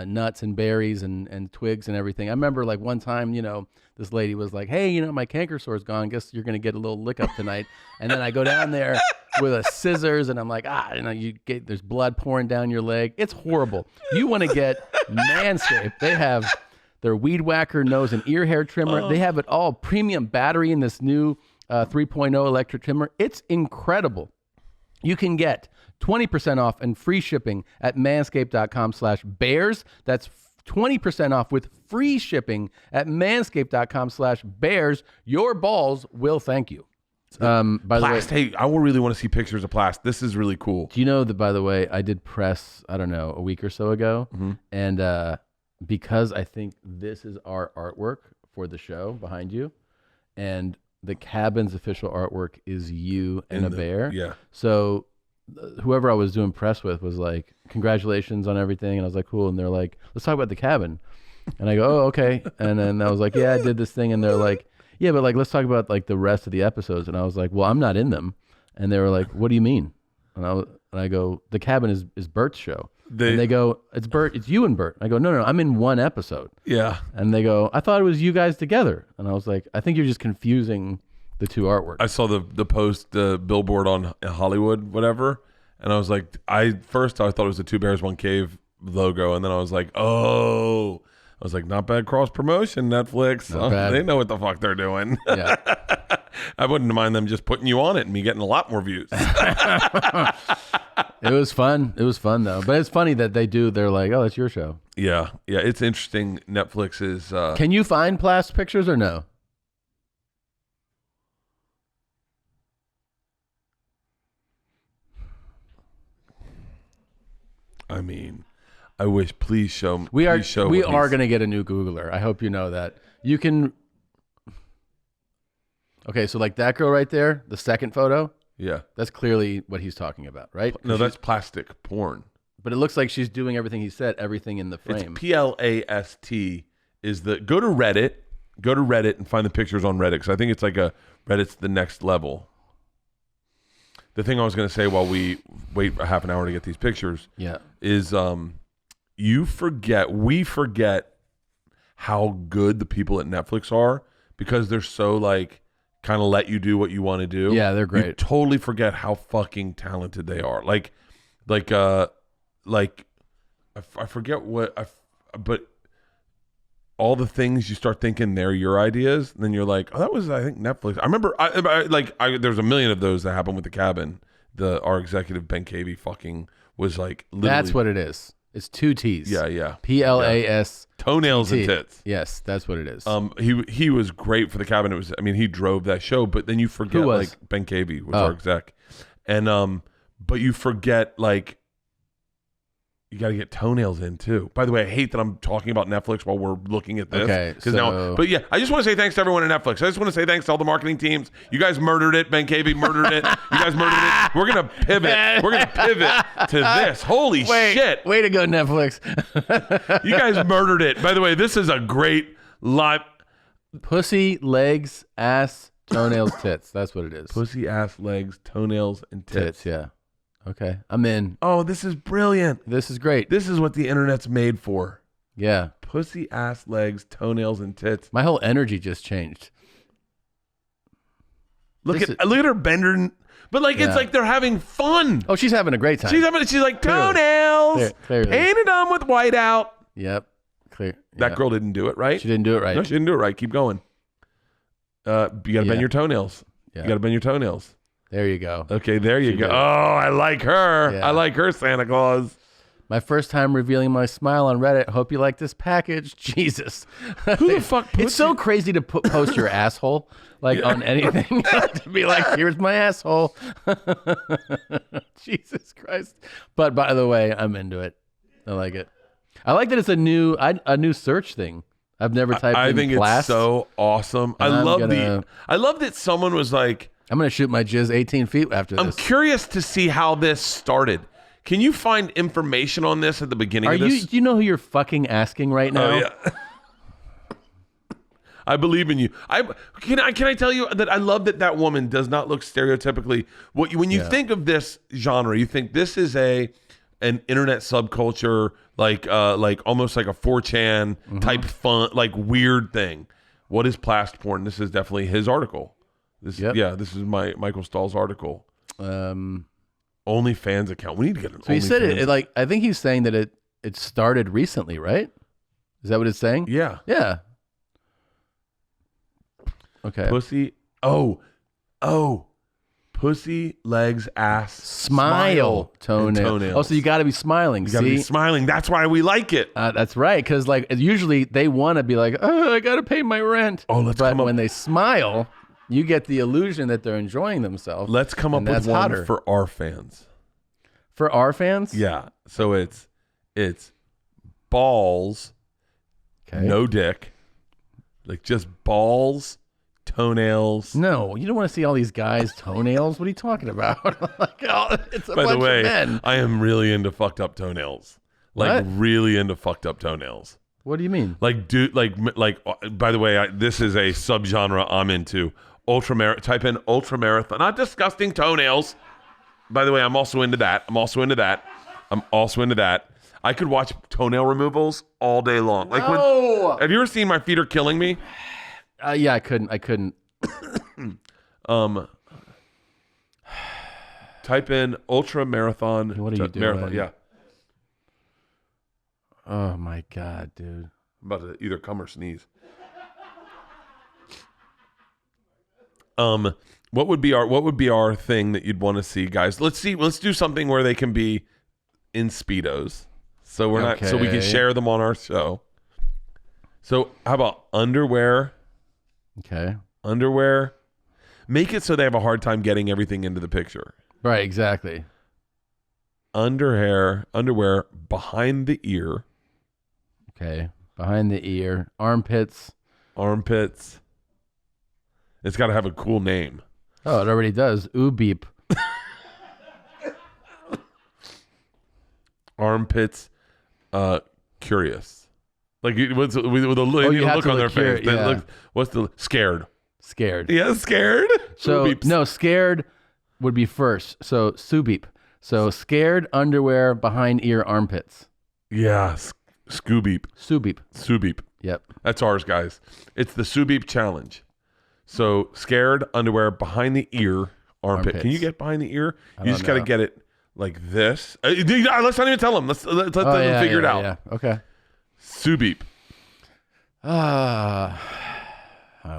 nuts and berries and twigs and everything. I remember like one time, this lady was like, "Hey, my canker sore's gone. Guess you're going to get a little lick up tonight." And then I go down there with a scissors and I'm like, there's blood pouring down your leg. It's horrible. You want to get Manscaped. They have their weed whacker nose and ear hair trimmer. They have it all. Premium battery in this new 3.0 electric trimmer. It's incredible. You can get 20% off and free shipping at manscaped.com/bears. That's 20% off with free shipping at manscaped.com/bears. Your balls will thank you. By the way, Hey, I really want to see pictures of PLASTT. This is really cool. do you know that, by the way, I did press, I don't know, a week or so ago. And because I think this is our artwork for the show behind you, and the cabin's official artwork is you and a bear. Yeah. So whoever I was doing press with was like, congratulations on everything. And I was like, cool. And they're like, let's talk about the cabin. And I go, oh, okay. And then I was like, yeah, I did this thing. And they're like, yeah, but like, let's talk about like the rest of the episodes. And I was like, well, I'm not in them. And they were like, what do you mean? And I go, the cabin is Bert's show. And they go, it's Bert, it's you and Bert. I go, no, I'm in one episode. Yeah. And they go, I thought it was you guys together. And I was like, I think you're just confusing the two artworks. I saw the post, the billboard on Hollywood, whatever. And I was like, I thought it was the Two Bears, One Cave logo. And then I was like, oh, I was like, not bad cross promotion, Netflix. Not bad. They know what the fuck they're doing. Yeah. I wouldn't mind them just putting you on it and me getting a lot more views. It was fun. It was fun though. But it's funny that they're like, oh, that's your show. Yeah. It's interesting. Netflix is. Can you find PLASTT pictures or no? I mean, I wish. Please show me. We are what going to get a new Googler. I hope you know that. You can. Okay, so like that girl right there, the second photo. Yeah. That's clearly what he's talking about, right? No, that's plastic porn. But it looks like she's doing everything he said, everything in the frame. It's PLAST is go to Reddit and find the pictures on Reddit, because I think it's like Reddit's the next level. The thing I was going to say while we wait a half an hour to get these pictures, is we forget how good the people at Netflix are, because they're so like kind of let you do what you want to do. Yeah, they're great. You totally forget how fucking talented they are. I forget but all the things you start thinking they're your ideas, and then you're like, oh, that was, I think, Netflix. I remember, there's a million of those that happened with the cabin. Our executive Ben Cavey fucking was like, literally, that's what it is. It's two T's. Yeah. PLAST. Toenails and tits. Yes, that's what it is. He was great for the cabin. He drove that show, but then you forget, like, Ben Cavey was our exec, and but you forget, like, you got to get toenails in too. By the way, I hate that I'm talking about Netflix while we're looking at this. Okay, but yeah, I just want to say thanks to everyone at Netflix. I just want to say thanks to all the marketing teams. You guys murdered it. Ben Cavey murdered it. You guys murdered it. We're gonna pivot. We're gonna pivot to this. Holy shit! Way to go, Netflix. You guys murdered it. By the way, this is a great live. Pussy, legs, ass, toenails, tits. That's what it is. Pussy, ass, legs, toenails, and tits. Yeah. Okay, I'm in. Oh, this is brilliant. This is great. This is what the internet's made for. Yeah. Pussy, ass, legs, toenails, and tits. My whole energy just changed. Look at her bending, but like it's like they're having fun. Oh, she's having a great time. She's like toenails, Clearly. painted them with white out. Yep. Clear. That girl didn't do it right. She didn't do it right. No, she didn't do it right. Keep going. You got to bend your toenails. Yeah. You got to bend your toenails. There you go. Okay, there you go. Oh, I like her. Yeah. I like her, Santa Claus. My first time revealing my smile on Reddit. Hope you like this package. Jesus. Who the fuck puts It's so crazy to post your asshole on anything. To be like, here's my asshole. Jesus Christ. But by the way, I'm into it. I like it. I like that it's a new search thing. I've never typed in I think PLASTT. it's so awesome. I love that someone was like, I'm going to shoot my jizz 18 feet after this. I'm curious to see how this started. Can you find information on this at the beginning of this? Do you know who you're fucking asking right now? Oh, yeah. I believe in you. Can I tell you that I love that woman does not look stereotypically. When you think of this genre, you think this is an internet subculture, like almost like a 4chan type fun, like weird thing. What is PLASTT porn? This is definitely his article. This is Michael Stahl's article. OnlyFans account. We need to get an OnlyFans. So he said it like, I think he's saying that it started recently, right? Is that what it's saying? Yeah. Yeah. Okay. Pussy. Oh, Oh, pussy, legs, ass, Smile, and toenail. toenails. Oh, so you got to be smiling. You gotta be smiling. That's why we like it. That's right, because like usually they want to be like, oh, I got to pay my rent. Oh, let's but come up- when they smile, you get the illusion that they're enjoying themselves. Let's come up and with that's one hotter. for our fans. For our fans? Yeah. So it's balls, Okay. no dick, like just balls, toenails. No, you don't want to see all these guys' toenails. What are you talking about? Like, oh, it's a By bunch the way, of men. I am really into fucked up toenails. Like What? really into fucked up toenails. What do you mean? Like by the way, this is a subgenre I'm into. Type in ultra marathon. Not disgusting toenails. By the way, I'm also into that. I could watch toenail removals all day long. Like have you ever seen My Feet Are Killing Me? Yeah, I couldn't. Type in ultra marathon. What are you doing? Marathon, yeah. Oh my god, dude. I'm about to either come or sneeze. What would be our thing that you'd want to see, guys? Let's do something where they can be in Speedos. So we're not so we can share them on our show. So how about underwear? Okay. Underwear. Make it so they have a hard time getting everything into the picture. Right, exactly. Underwear behind the ear. Okay. Behind the ear, armpits. It's got to have a cool name. Oh, it already does. Ooh beep. Armpits, curious. Like with a look on their face. yeah. What's the scared? Scared. Yeah, scared. So Ooh beeps. no, scared would be first. So sue beep. So scared underwear behind ear armpits. Yeah, Scoobeep. Sue beep. Subeep. Yep. That's ours, guys. It's the Subeep challenge. So scared underwear behind the ear armpit. Armpits. Can you get behind the ear? You don't just got to know. get it like this. Let's not even tell them. Let's let them figure it out. Yeah. Okay. Subeep. I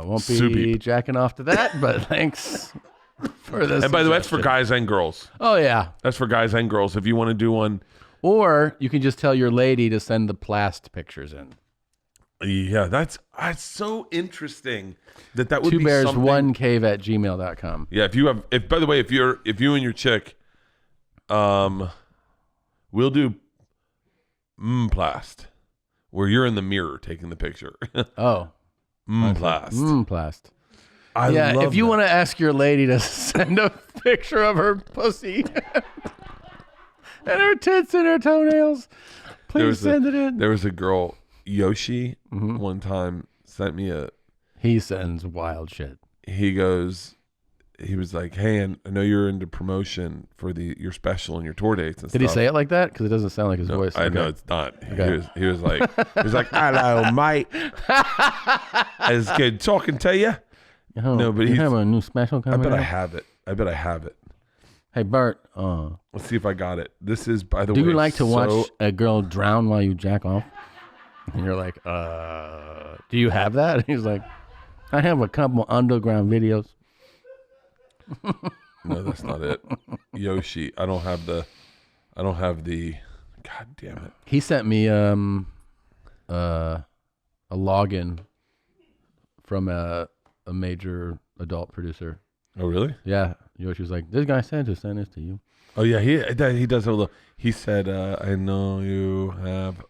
won't be Subeep. jacking off to that, but thanks for this. And by the way, that's for suggestion. guys and girls. Oh yeah. That's for guys and girls. If you want to do one, Or you can just tell your lady to send the PLASTT pictures in. yeah, that's so interesting that would be something. 2bears1cave@gmail.com. Yeah, if by the way, if you and your chick, we'll do PLASTT, where you're in the mirror taking the picture. Oh. PLASTT. PLASTT. I Yeah, love if you that. want to ask your lady to send a picture of her pussy and her tits and her toenails, please send it in. There was a girl, Yoshi, Mm-hmm. one time sent me He sends wild shit. he was like, hey, I know you're into promotion for your special and your tour dates and Did stuff. he say it like that? Because it doesn't sound like his voice. I Okay. know it's not. Okay. He was like, hello, mate. It's good talking to you. Oh, No, but you he's- have a new special I coming bet I out? have it. Hey, Bert, Let's see if I got it. This is, by the do way, you like to watch so- a girl drown while you jack off? And you're like, do you have that? And he's like, I have a couple underground videos. No, that's not it. Yoshi, I don't have the. God damn it. He sent me a login from a major adult producer. Oh, really? Yeah, Yoshi was like, this guy said to send this to you. Oh, yeah. He does have a little. He said, I know you have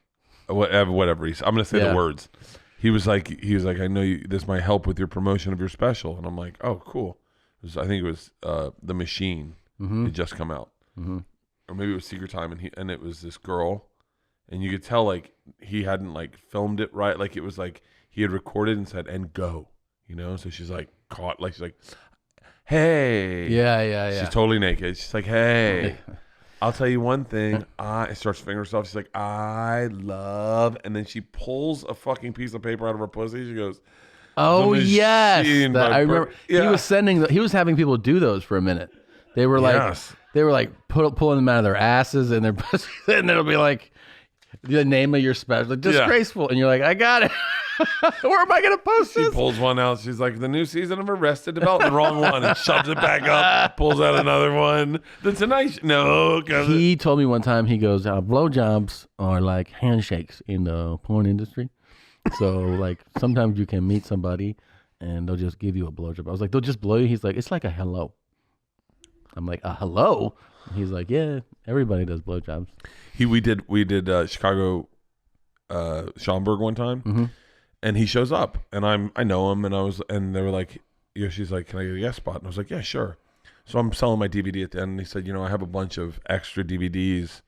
whatever. I'm going to say Yeah. the words. He was like, I know this might help with your promotion of your special. And I'm like, oh, cool. I think it was The Machine. Mm-hmm. It just come out. Mm-hmm. Or maybe it was Secret Time, and it was this girl, and you could tell like he hadn't like filmed it right, like it was like he had recorded and said and go, so she's like caught, like she's like, hey, Yeah. she's totally naked, she's like, hey, I'll tell you one thing, I starts fingering herself, she's like, I love, and then she pulls a fucking piece of paper out of her pussy, she goes, Oh The Yes, Machine by I remember. Bert- He Yeah. was he was having people do those for a minute. They were like, Yes. pulling them out of their asses and their pussies, and it'll be like, the name of your special, like, disgraceful, and you're like, I got it. Where am I gonna post She this? pulls one out. She's like, the new season of Arrested Development, wrong one, and shoves it back up. Pulls out another one. The Tonight No. He told me one time, he goes, blowjobs are like handshakes in the porn industry. So like sometimes you can meet somebody and they'll just give you a blowjob. I was like, they'll just blow you? He's like, it's like a hello. I'm like, a hello? He's like, yeah, everybody does blowjobs. We did Chicago Schaumburg one time, and he shows up, and I know him, and they were like, she's like, can I get a guest spot? And I was like, yeah, sure. So I'm selling my DVD at the end, and he said, I have a bunch of extra DVDs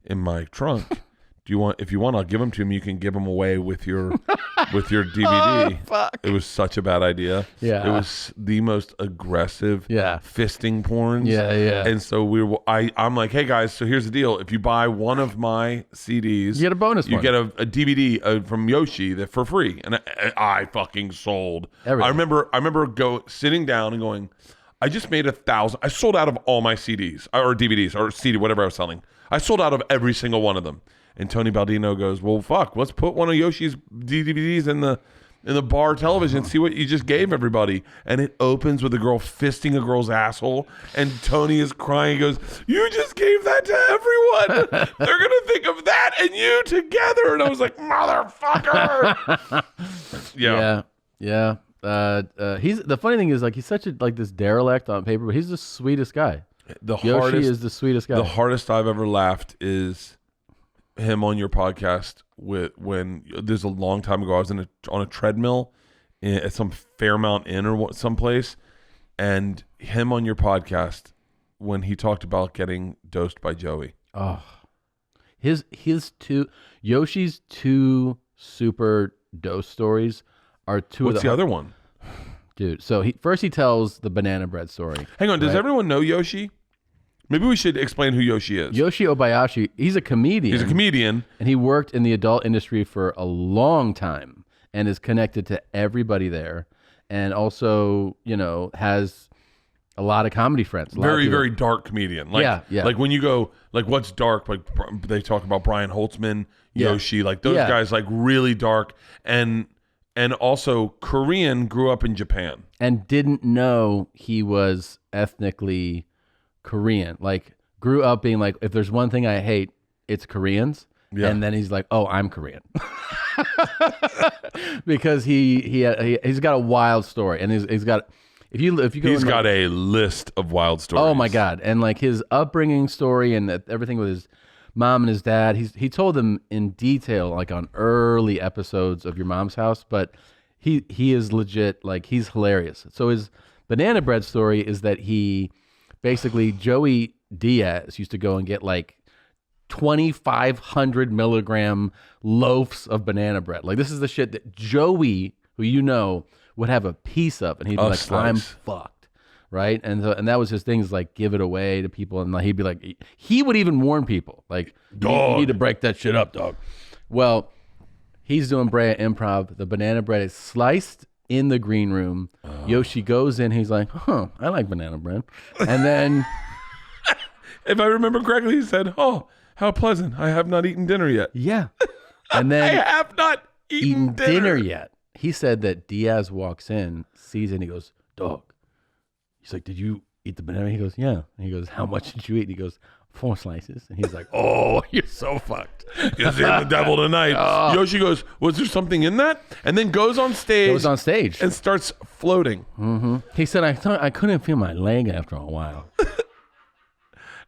in my trunk. If you want, I'll give them to him. You can give them away with your DVD. Oh, fuck. It was such a bad idea. Yeah. It was the most aggressive fisting porns. Yeah. And so I'm like, hey guys, so here's the deal. If you buy one of my CDs, You get a bonus you one. get a DVD from Yoshi for free. And I fucking sold. Everything. I remember sitting down and going, I just made 1,000. I sold out of all my CDs or DVDs or CD, whatever I was selling. I sold out of every single one of them. And Tony Baldino goes, well, fuck, let's put one of Yoshi's DVDs in the bar television and see what you just gave everybody. And it opens with a girl fisting a girl's asshole. And Tony is crying. He goes, you just gave that to everyone. They're going to think of that and you together. And I was like, motherfucker. Yeah. He's the funny thing is like he's such a this derelict on paper, but he's the sweetest guy. Yoshi is the sweetest guy. The hardest I've ever laughed is him on your podcast when there's a long time ago I was on a treadmill at some Fairmount Inn or someplace, and him on your podcast when he talked about getting dosed by Joey. Oh, Yoshi's two super dose stories are two. What's the other one, dude? So he tells the banana bread story. Hang on, does right? everyone know Yoshi? Maybe we should explain who Yoshi is. Yoshi Obayashi, he's a comedian. He's a comedian. And he worked in the adult industry for a long time and is connected to everybody there. And also, has a lot of comedy friends. Very, very dark comedian. Like, yeah. Like when you go, like what's dark? Like they talk about Brian Holtzman, Yoshi, like those guys, like really dark. And also Korean, grew up in Japan. And didn't know he was ethnically Korean, like grew up being like, if there's one thing I hate, it's Koreans. Yeah. And then he's like, oh, I'm Korean. Because he's got a wild story, and he's got if you go he's got a list of wild stories. Oh my god. And like his upbringing story and everything with his mom and his dad, he told them in detail, like on early episodes of Your Mom's House, but he is legit, like he's hilarious. So his banana bread story is that basically, Joey Diaz used to go and get like 2,500 milligram loaves of banana bread. Like this is the shit that Joey, who would have a piece of, and he'd be like, slice. I'm fucked, right? And that was his thing, is like give it away to people, and like, he'd be like, he would even warn people, like, you need to break that shit up, dog. Well, he's doing Brea Improv. The banana bread is sliced in the green room. Yoshi goes in, he's like, I like banana bread. And then if I remember correctly, he said, oh, how pleasant, I have not eaten dinner yet. Yeah. And then I have not eaten dinner yet. He said that Diaz walks in, sees it, and he goes, dog. He's like, did you eat the banana? He goes, yeah. And he goes, how much did you eat? And he goes, 4 slices. And he's like, oh, you're so fucked. You're seeing the devil tonight. Yoshi goes, was there something in that? And then goes on stage and starts floating. Mm-hmm. He said, I couldn't feel my leg after a while.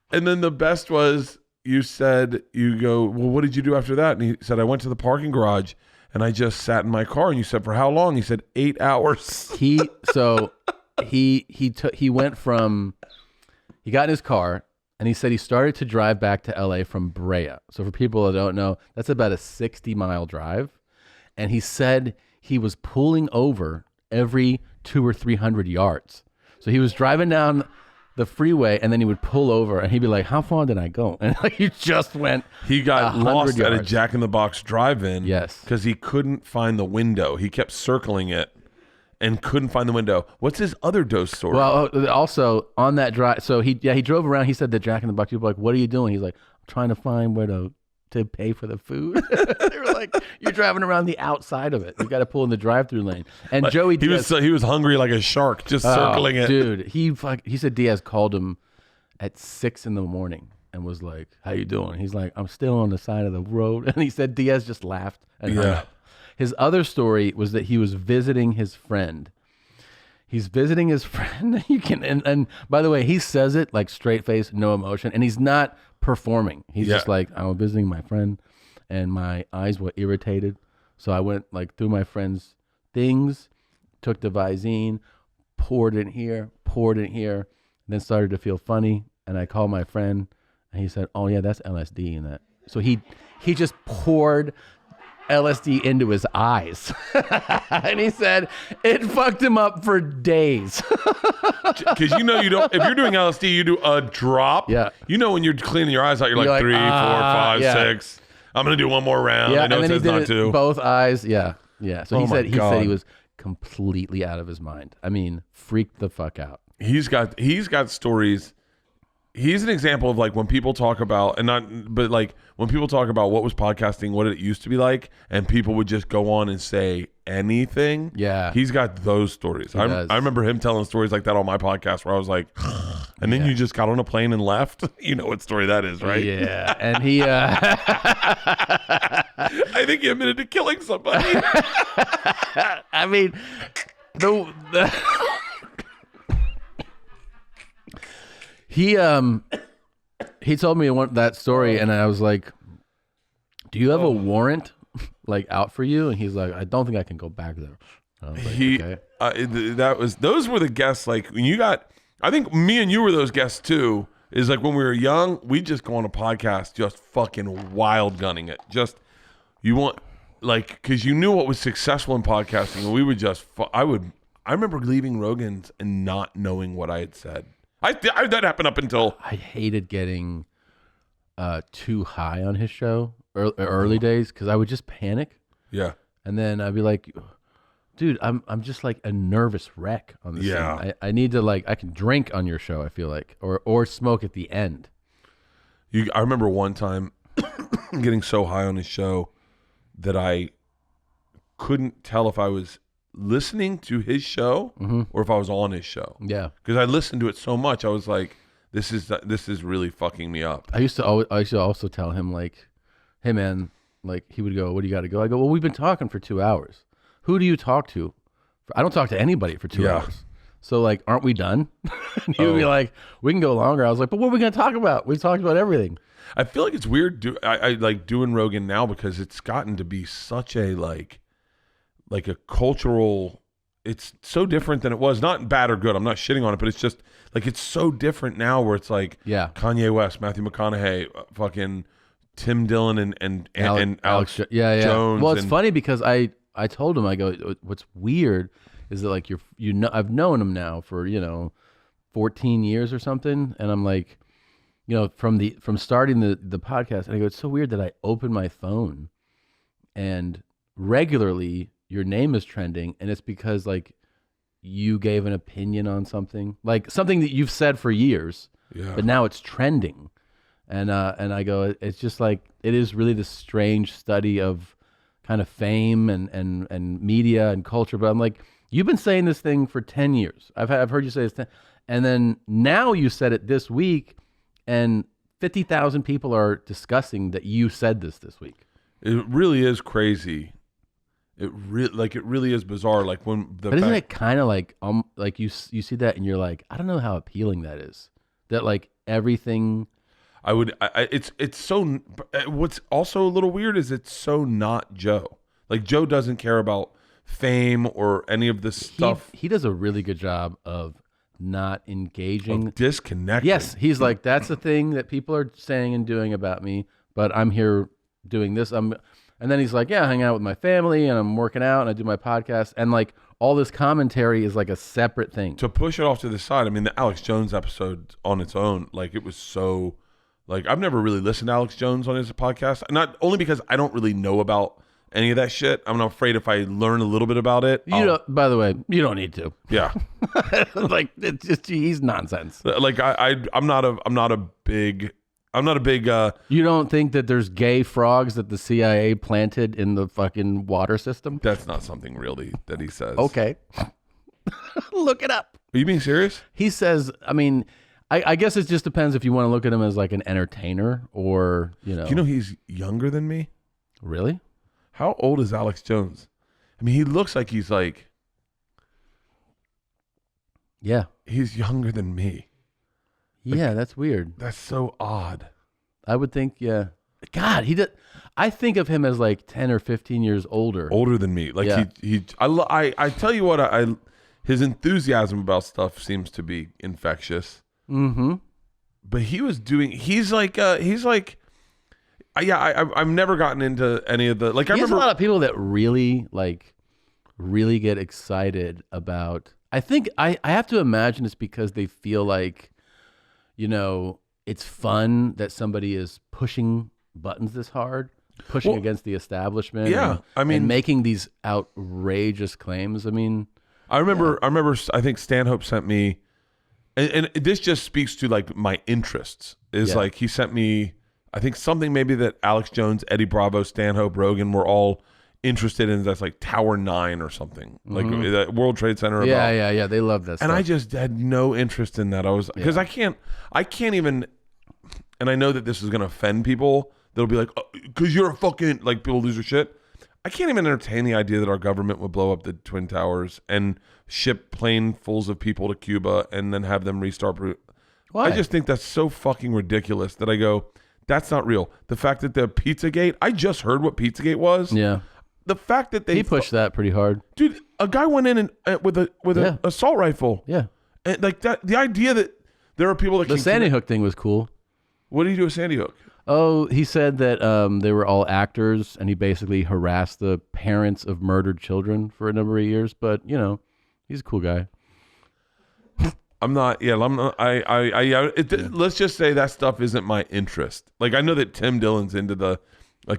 And then the best was, you go, well, what did you do after that? And he said, I went to the parking garage and I just sat in my car. And you said, for how long? He said, 8 hours. He went from, he got in his car, and he said he started to drive back to LA from Brea. So for people that don't know, that's about a 60-mile drive. And he said he was pulling over every 200 or 300 yards. So he was driving down the freeway, and then he would pull over, and he'd be like, how far did I go? And like, he just went. He got lost yards. at a Jack in the Box drive-in. Yes. Because he couldn't find the window. He kept circling it and couldn't find the window. What's his other dose story? Well, also on that drive, so he drove around. He said that Jack in the Box, people were like, what are you doing? He's like, I'm trying to find where the to pay for the food. They were like, you're driving around the outside of it. You got to pull in the drive-through lane. And Like, Joey he Diaz, was hungry like a shark, just circling it. Dude, he said Diaz called him at 6 a.m. and was like, how you doing? He's like, I'm still on the side of the road. And he said Diaz just laughed and hung up. His other story was that he was visiting his friend. He's visiting his friend. And by the way, he says it like straight face, no emotion, and he's not performing. He's just like, I was visiting my friend, and my eyes were irritated, so I went like through my friend's things, took the Visine, poured it here, and then started to feel funny, and I called my friend, and he said, "Oh yeah, that's LSD in that." So he just poured LSD into his eyes. And he said it fucked him up for days. Because you don't, if you're doing LSD, you do a drop. Yeah. You know when you're cleaning your eyes out, you're like 3, 4, 5, 6. I'm going to do one more round. Yeah, I know and it then says he did not it to. both eyes. Yeah. So he said he God. was completely out of his mind. I mean, freaked the fuck out. He's got stories. He's an example of like when people talk about when people talk about what was podcasting, what it used to be like, and people would just go on and say anything. Yeah. He's got those stories. I remember him telling stories like that on my podcast where I was like, and then you just got on a plane and left. You know what story that is, right? Yeah. And he I think he admitted to killing somebody. I mean, he told me that story, and I was like, "Do you have a warrant like out for you?" And he's like, "I don't think I can go back there." I was like, okay. Those were the guests. Like when you got, I think me and you were those guests too. Is like when we were young, we just go on a podcast, just fucking wild gunning it. Just because you knew what was successful in podcasting, and we would just. I remember leaving Rogan's and not knowing what I had said. That happened up until I hated getting too high on his show early days because I would just panic. Yeah. And then I'd be like, dude, I'm just like a nervous wreck on this thing. I need to I can drink on your show, I feel like, or smoke at the end. I remember one time getting so high on his show that I couldn't tell if I was listening to his show or if I was on his show. Yeah. Because I listened to it so much, I was like, this is really fucking me up. I used to also tell him like, hey man, like he would go, what do you got to go? I go, well, we've been talking for 2 hours. Who do you talk to? I don't talk to anybody for 2 hours. So like, aren't we done? And he would be like, we can go longer. I was like, but what are we going to talk about? We've talked about everything. I feel like it's weird. I like doing Rogan now because it's gotten to be such a like a cultural, it's so different than it was. Not bad or good. I'm not shitting on it, but it's just like it's so different now where it's like Kanye West, Matthew McConaughey, fucking Tim Dillon and Alex Jones. Well, it's funny because I told him, I go, what's weird is that like I've known him now for 14 years or something, and I'm like, from starting the podcast, and I go, it's so weird that I open my phone and regularly your name is trending, and it's because like you gave an opinion on something, like something that you've said for years, but now it's trending, and I go, it's just like it is really this strange study of kind of fame and media and culture. But I'm like, you've been saying this thing for 10 years. I've heard you say this, and then now you said it this week, and 50,000 people are discussing that you said this week. It really is crazy. It really is bizarre. Like when but isn't it kind of like you see that and you're like, I don't know how appealing that is. That like everything. It's so. What's also a little weird is it's so not Joe. Like Joe doesn't care about fame or any of this stuff. He does a really good job of not engaging. Of disconnecting. Yes, he's like, that's the thing that people are saying and doing about me, but I'm here doing this. And then he's like, yeah, I hang out with my family and I'm working out and I do my podcast. And like all this commentary is like a separate thing. To push it off to the side, I mean, the Alex Jones episode on its own, like it was so, like I've never really listened to Alex Jones on his podcast. Not only because I don't really know about any of that shit. I'm afraid if I learn a little bit about it. By the way, you don't need to. Yeah. Like it's just, he's nonsense. Like I'm not a big, I'm not a big. You don't think that there's gay frogs that the CIA planted in the fucking water system? That's not something really that he says. Okay. Look it up. Are you being serious? He says, I mean, I guess it just depends if you want to look at him as like an entertainer or, Do you know he's younger than me? Really? How old is Alex Jones? I mean, he looks like he's like. Yeah. He's younger than me. Yeah, that's weird. That's so odd. I would think, yeah. God, I think of him as like 10 or 15 years older. Older than me. Like Yeah. I tell you what, his enthusiasm about stuff seems to be infectious. Mm-hmm. But he's like I've never gotten into any of the, like, I He has remember a lot of people that really get excited about. I think I have to imagine it's because they feel like, it's fun that somebody is pushing buttons this hard, pushing against the establishment. Yeah, and making these outrageous claims. I mean, I remember I think Stanhope sent me, and this just speaks to like my interests, is like he sent me, I think something maybe that Alex Jones, Eddie Bravo, Stanhope, Rogan were all interested in. That's like Tower 9 or something, like that World Trade Center. Yeah. They love that stuff. And I just had no interest in that. I was, because I can't even, and I know that this is going to offend people. They'll be like, because you're a fucking, like, people lose their shit. I can't even entertain the idea that our government would blow up the Twin Towers and ship planefuls of people to Cuba and then have them restart. Why? I just think that's so fucking ridiculous that I go, that's not real. The fact that the Pizzagate, I just heard what Pizzagate was. Yeah. The fact that He pushed that pretty hard. dude, a guy went in and with an assault rifle. Yeah. And like that, the idea that there are people that The Sandy Hook thing was cool. What did he do with Sandy Hook? Oh, he said that they were all actors, and he basically harassed the parents of murdered children for a number of years. But he's a cool guy. I'm not. Yeah, I'm not. Let's just say that stuff isn't my interest. Like, I know that Tim Dillon's into the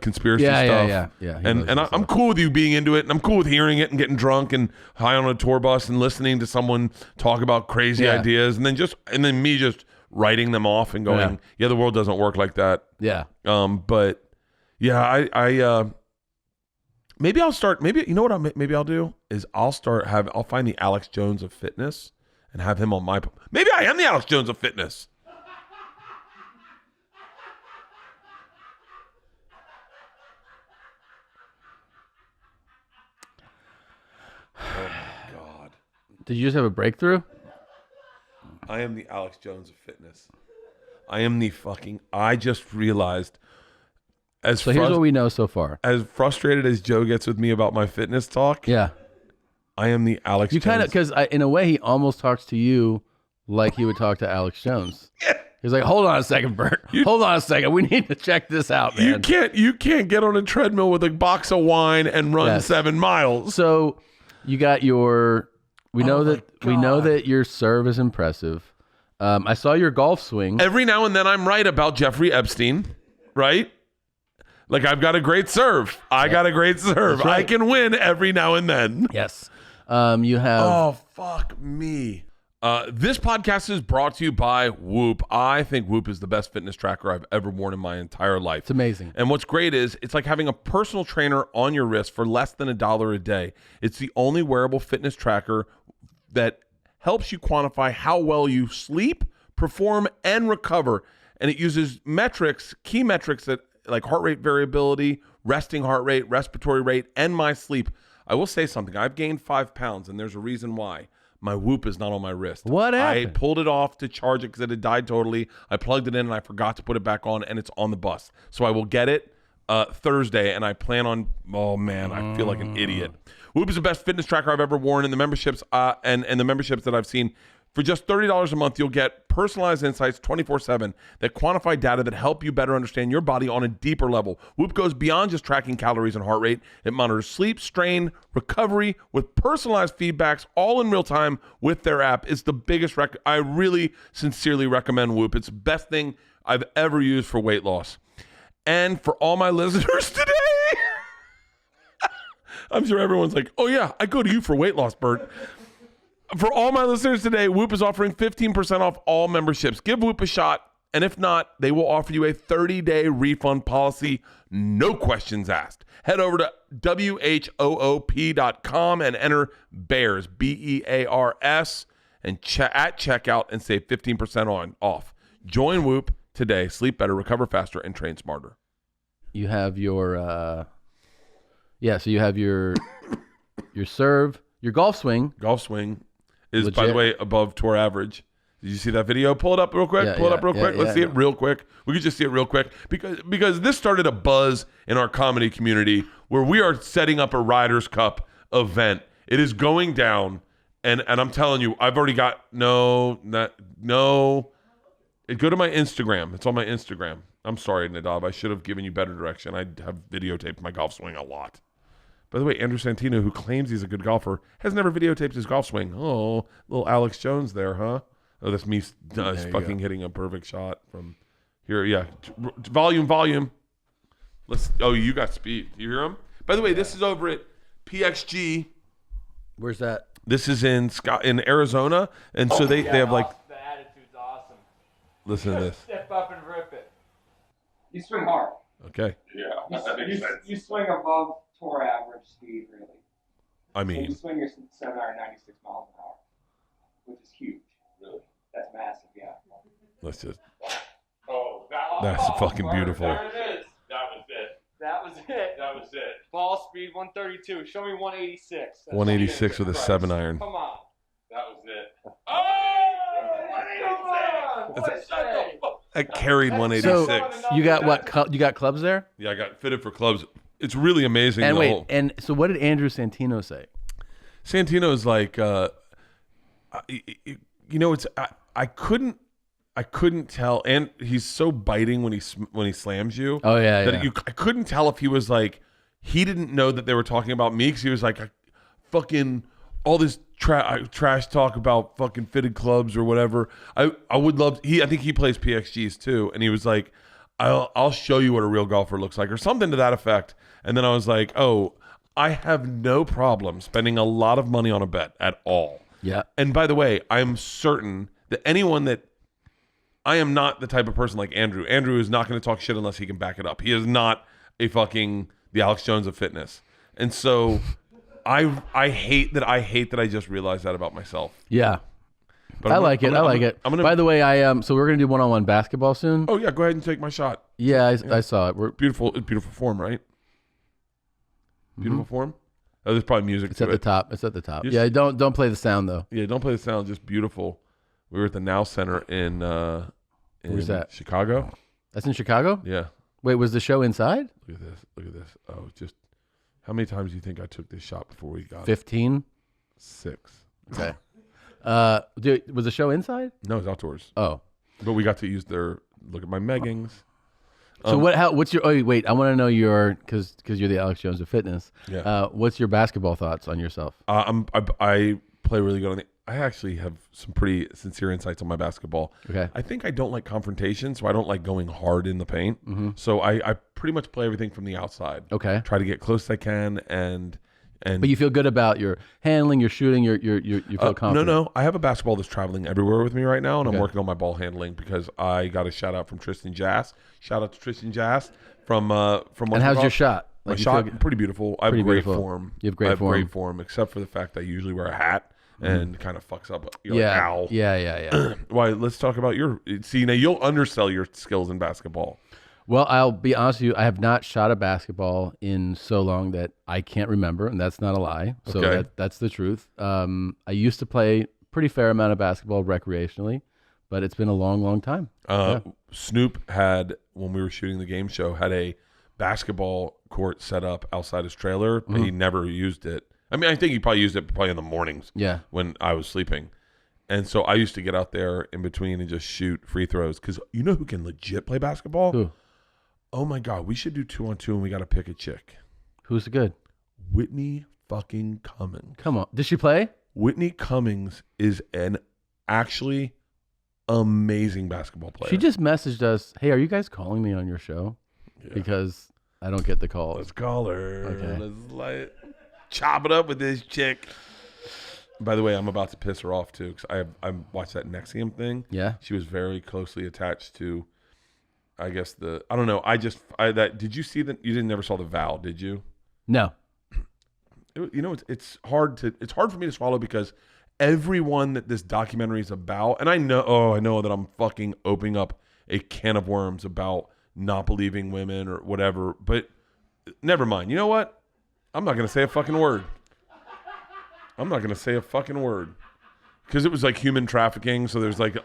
conspiracy stuff. Yeah. And I'm cool with you being into it, and I'm cool with hearing it and getting drunk and high on a tour bus and listening to someone talk about crazy ideas, and then me just writing them off and going, the world doesn't work like that. Yeah. But yeah, I maybe I'll start. Maybe you know what? Maybe I'll do is I'll find the Alex Jones of fitness and have him on my. Maybe I am the Alex Jones of fitness. Oh my God. Did you just have a breakthrough? I am the Alex Jones of fitness. I just realized. So here's what we know so far. As frustrated as Joe gets with me about my fitness talk. Yeah. I am the Alex Jones. You kind of, because in a way he almost talks to you like he would talk to Alex Jones. Yeah. He's like, hold on a second, Bert. Hold on a second. We need to check this out, man. You can't get on a treadmill with a box of wine and run 7 miles. So you got we know that your serve is impressive. I saw your golf swing. Every now and then I'm right about Jeffrey Epstein, right? Like, I've got a great serve. I got a great serve. Right. I can win every now and then. Yes. You have. Oh, fuck me. This podcast is brought to you by Whoop. I think Whoop is the best fitness tracker I've ever worn in my entire life. It's amazing. And what's great is it's like having a personal trainer on your wrist for less than $1 a day. It's the only wearable fitness tracker that helps you quantify how well you sleep, perform, and recover. And it uses key metrics that like heart rate variability, resting heart rate, respiratory rate, and my sleep. I will say something. I've gained 5 pounds, and there's a reason why. My Whoop is not on my wrist. What happened? I pulled it off to charge it because it had died totally. I plugged it in, and I forgot to put it back on, and it's on the bus. So I will get it Thursday, and I plan on, oh, man, I feel like an idiot. Whoop is the best fitness tracker I've ever worn, and the memberships and the memberships that I've seen. For just $30 a month, you'll get personalized insights 24/7 that quantify data that help you better understand your body on a deeper level. Whoop goes beyond just tracking calories and heart rate. It monitors sleep, strain, recovery with personalized feedbacks all in real time with their app. It's the biggest I really sincerely recommend Whoop. It's the best thing I've ever used for weight loss. And for all my listeners today, I'm sure everyone's like, oh yeah, I go to you for weight loss, Bert. For all my listeners today, Whoop is offering 15% off all memberships. Give Whoop a shot And if not, they will offer you a 30-day refund policy, no questions asked. Head over to WHOOP.com and enter BEARS, BEARS, and at checkout and save 15% off. Join Whoop today. Sleep better, recover faster, and train smarter. You have your, so you have your serve, your golf swing. Golf swing is, Legit. by the way, above tour average. Did you see that video? Pull it up real quick. Let's see it real quick. We could just see it real quick because this started a buzz in our comedy community where we are setting up a Riders Cup event. It is going down, and I'm telling you, I've already got no. Go to my Instagram. It's on my Instagram. I'm sorry, Nadav. I should have given you better direction. I have videotaped my golf swing a lot. By the way, Andrew Santino, who claims he's a good golfer, has never videotaped his golf swing. Oh, little Alex Jones there, huh? Oh, that's me fucking hitting a perfect shot from here. Yeah. Volume. You got speed. You hear him? By the way, this is over at PXG. Where's that? This is in Arizona. And so they have like. The attitude's awesome. Listen to this. Step up and rip it. You swing hard. Okay. Yeah. You swing above tour average speed, really. I So mean, you swing your 796 miles an hour, which is huge. Really? That's massive, yeah. let's just. Oh, That's fucking beautiful. There it is. That was it. That was it. That was it. Ball speed 132. Show me 186. That's 186 with a Jesus 7-iron. Come on. That was it. Come on. What I say? I carried 186. So you got what? You got clubs there? Yeah, I got fitted for clubs. It's really amazing. And wait, and so what did Andrew Santino say? Santino's like, I couldn't tell, and he's so biting when he slams you. Oh yeah, that I couldn't tell if he was like, he didn't know that they were talking about me because he was like, fucking all this trash talk about fucking fitted clubs or whatever. I would love. I think he plays PXGs too, and he was like, I'll show you what a real golfer looks like or something to that effect. And then I was like, oh, I have no problem spending a lot of money on a bet at all. Yeah. And by the way, I'm certain that I am not the type of person like Andrew. Andrew is not going to talk shit unless he can back it up. He is not the Alex Jones of fitness. And so I hate that I just realized that about myself. Yeah. But I like it. By the way, so we're gonna do one-on-one basketball soon. Oh yeah, go ahead and take my shot. Yeah, I saw it. We're beautiful form, right? Beautiful form. Oh, there's probably music. It's at the top. It's at the top. Just, yeah, don't play the sound though. Yeah, don't play the sound. Just beautiful. We were at the Now Center in Where's that? Chicago. That's in Chicago. Yeah. Wait, was the show inside? Look at this. Look at this. Oh, just how many times do you think I took this shot before we got 15. 6. Okay. Dude, was the show inside? No, it's outdoors. Oh. But we got to use look at my meggings. So what's your? Oh wait, I want to know because you're the Alex Jones of fitness. Yeah. What's your basketball thoughts on yourself? I play really good on I actually have some pretty sincere insights on my basketball. Okay. I think I don't like confrontation, so I don't like going hard in the paint. Mm-hmm. So I pretty much play everything from the outside. Okay. Try to get close as I can and. But you feel good about your handling, your shooting, you feel confident. No. I have a basketball that's traveling everywhere with me right now, and I'm working on my ball handling because I got a shout out from Tristan Jass. Shout out to Tristan Jass from. And how's your shot? My shot pretty beautiful. I have great form. You have great form. Great form, except for the fact I usually wear a hat and kind of fucks up. You're yeah. Like, ow. Yeah. Why? Let's talk about your. See, now you'll undersell your skills in basketball. Well, I'll be honest with you. I have not shot a basketball in so long that I can't remember, and that's not a lie. So that's the truth. I used to play pretty fair amount of basketball recreationally, but it's been a long, long time. Snoop had, when we were shooting the game show, had a basketball court set up outside his trailer, but he never used it. I mean, I think he probably used it in the mornings when I was sleeping. And so I used to get out there in between and just shoot free throws because you know who can legit play basketball? Who? Oh my God, we should do 2-on-2 and we got to pick a chick. Who's good? Whitney fucking Cummings. Come on. Did she play? Whitney Cummings is an actually amazing basketball player. She just messaged us, hey, are you guys calling me on your show? Yeah. Because I don't get the calls. Let's call her. Okay. Let's chop it up with this chick. By the way, I'm about to piss her off too because I watched that Nexium thing. Yeah. She was very closely attached to, I guess I don't know. Did you see that? You never saw The Vow, did you? No. It's hard for me to swallow because everyone that this documentary is about, and I know that I'm fucking opening up a can of worms about not believing women or whatever, but never mind. You know what? I'm not going to say a fucking word. Because it was like human trafficking. So there's like,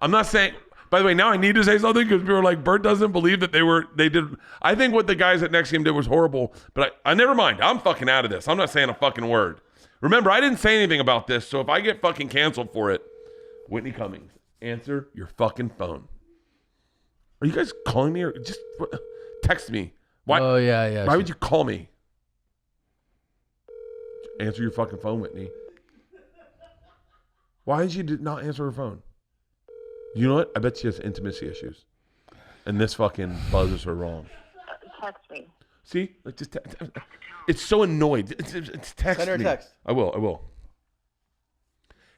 I'm not saying, by the way, now I need to say something because people are like, Bert doesn't believe that they did. I think what the guys at Nexium did was horrible, but I never mind. I'm fucking out of this. I'm not saying a fucking word. Remember, I didn't say anything about this. So if I get fucking canceled for it, Whitney Cummings, answer your fucking phone. Are you guys calling me or just text me? Why? Oh, yeah. Why would you call me? Answer your fucking phone, Whitney. Why did you not answer her phone? You know what? I bet she has intimacy issues. And this fucking buzzes her wrong. Text me. See? Like just it's so annoyed. It's text Send her a me. text. I will.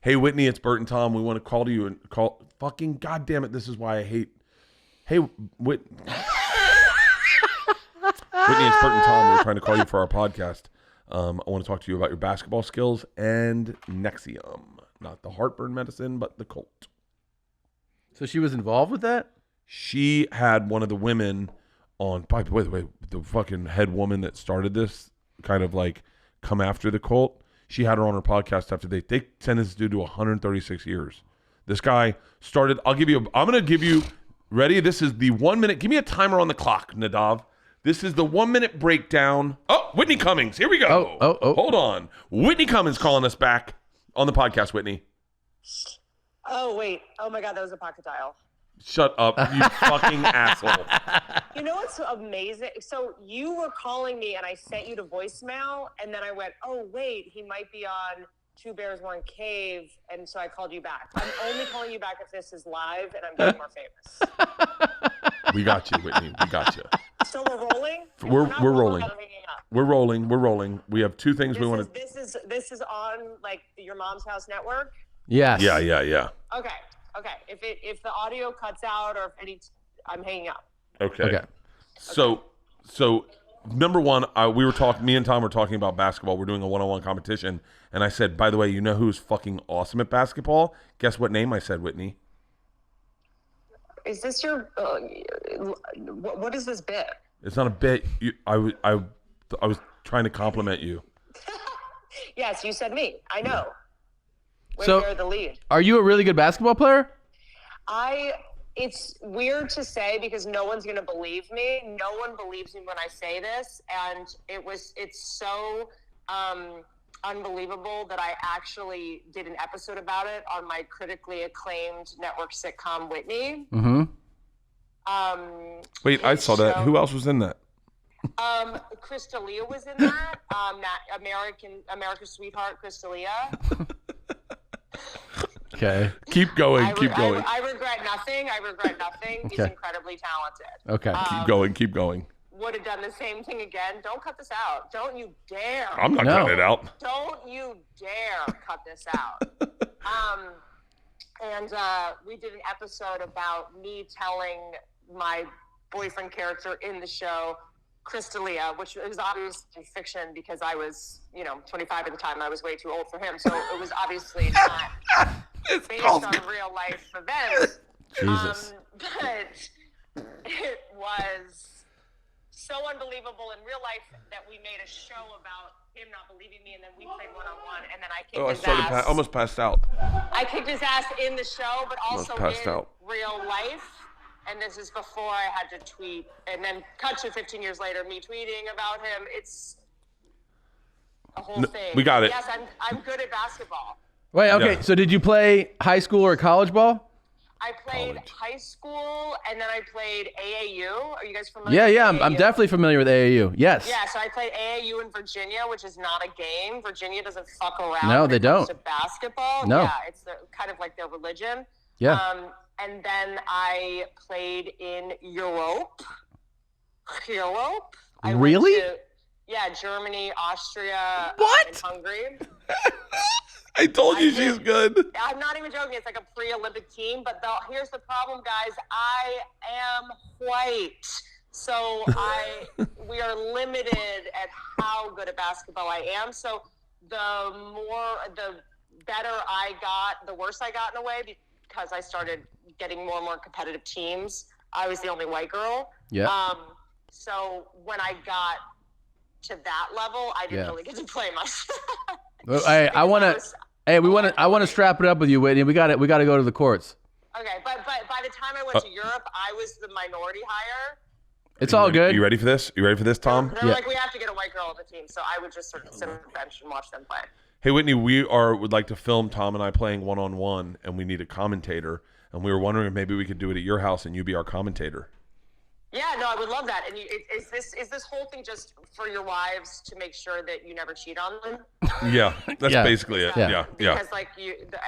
Hey, Whitney, it's Bert and Tom. We want to call to you and call. Fucking goddamn it. This is why I hate. Hey, Whitney, it's Bert and Tom. We're trying to call you for our podcast. I want to talk to you about your basketball skills and Nexium. Not the heartburn medicine, but the Colt. So she was involved with that? She had one of the women on, by the way, the fucking head woman that started this kind of like come after the Colt. She had her on her podcast after they sentenced this dude to 136 years. This guy started, I'm going to give you, ready? This is the 1 minute. Give me a timer on the clock, Nadav. This is the 1 minute breakdown. Oh, Whitney Cummings. Here we go. Oh. Hold on. Whitney Cummings calling us back on the podcast, Whitney. Oh, wait. Oh, my God. That was a pocket dial. Shut up, you fucking asshole. You know what's amazing? So you were calling me and I sent you to voicemail. And then I went, oh, wait, he might be on Two Bears, One Cave. And so I called you back. I'm only calling you back if this is live and I'm getting more famous. We got you, Whitney. We got you. So we're rolling? We're not rolling. I'm hanging up. We're rolling. We have two things we want to. This is on like your mom's house network? Yes. Yeah. Okay. If the audio cuts out or if I'm hanging up. Okay. So number one, me and Tom were talking about basketball. We're doing a one-on-one competition, and I said, by the way, you know who's fucking awesome at basketball? Guess what name I said, Whitney? Is this your? What is this bit? It's not a bit. I was trying to compliment you. Yes, you said me. I know. So, You're the lead. Are you a really good basketball player? It's weird to say because no one's going to believe me. No one believes me when I say this. And it's so unbelievable that I actually did an episode about it on my critically acclaimed network sitcom, Whitney. Mm-hmm. Wait, I saw that. Who else was in that? Crystalia was in that. America's sweetheart, Crystalia. Okay. Keep going. I regret nothing. He's incredibly talented. Okay. Keep going. Would have done the same thing again. Don't cut this out. Don't you dare. I'm not cutting it out. Don't you dare cut this out. And we did an episode about me telling my boyfriend character in the show, Crystalia, which was obviously fiction because I was, 25 at the time. I was way too old for him. So it was obviously not based on real life events. Jesus. But it was so unbelievable in real life that we made a show about him not believing me, and then we played one-on-one, and then I kicked his ass. Almost passed out. I kicked his ass in the show, but also in real life. And this is before I had to tweet, and then cut to 15 years later, me tweeting about him. It's a whole thing. We got it. Yes, I'm good at basketball. Wait, okay. Yeah. So did you play high school or college ball? I played high school, and then I played AAU. Are you guys familiar with AAU? AAU? I'm definitely familiar with AAU. Yes. Yeah, so I played AAU in Virginia, which is not a game. Virginia doesn't fuck around No, when they it comes don't. to basketball. No. Yeah, it's kind of like their religion. Yeah. And then I played in Europe. I really? Germany, Austria, what? and Hungary. I told you she's good. I'm not even joking. It's like a pre-Olympic team. But here's the problem, guys. I am white. So we are limited at how good at basketball I am. So the better I got, the worse I got in a way, because I started getting more and more competitive teams. I was the only white girl. Yeah. So when I got to that level, I didn't really get to play much. Well, I want to strap it up with you, Whitney. We got to go to the courts. Okay, but by the time I went to Europe, I was the minority hire. It's all good. You ready for this? You ready for this, Tom? They're like, we have to get a white girl on the team, so I would just sort of sit on the bench and watch them play. Hey, Whitney, would like to film Tom and I playing one-on-one, and we need a commentator. And we were wondering if maybe we could do it at your house and you be our commentator. Yeah, no, I would love that. And is this whole thing just for your wives to make sure that you never cheat on them? Yeah, that's basically it. Yeah. Because like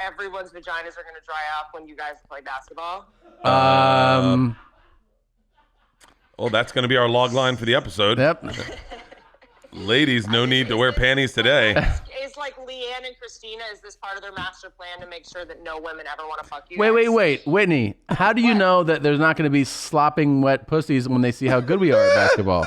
everyone's vaginas are going to dry up when you guys play basketball. Well, that's going to be our log line for the episode. Yep. Ladies, no need to wear panties today. Is like Leanne and Christina, is this part of their master plan to make sure that no women ever want to fuck you? Wait. Whitney, how do you know that there's not going to be slopping wet pussies when they see how good we are at basketball?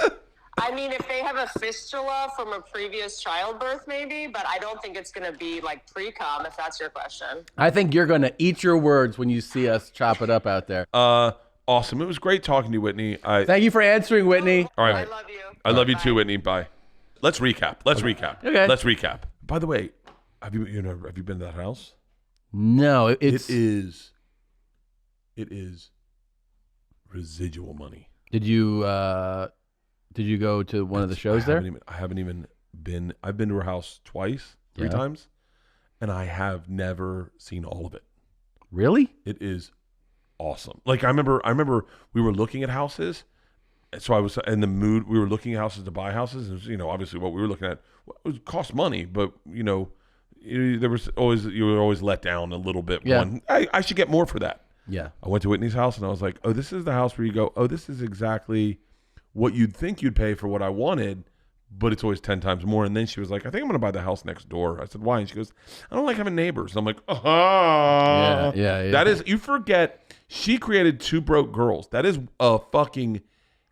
I mean, if they have a fistula from a previous childbirth, maybe, but I don't think it's going to be like pre-com, if that's your question. I think you're going to eat your words when you see us chop it up out there. Awesome. It was great talking to you, Whitney. Thank you for answering, Whitney. All right. I love you. I love you too, Whitney. Bye. Let's recap. Okay. Let's recap. By the way, have you been to that house? No, It is residual money. Did you go to one of the shows there? I haven't even been. I've been to her house three times, and I have never seen all of it. Really? It is awesome. Like I remember we were looking at houses. So I was in the mood. We were looking at houses to buy houses. It was, obviously what we were looking at it cost money, but there was always, you were always let down a little bit. Yeah. I should get more for that. Yeah. I went to Whitney's house and I was like, oh, this is the house where you go, oh, this is exactly what you'd think you'd pay for what I wanted, but it's always 10 times more. And then she was like, I think I'm going to buy the house next door. I said, why? And she goes, I don't like having neighbors. And I'm like, Yeah. That is, you forget, she created Two Broke Girls. That is a fucking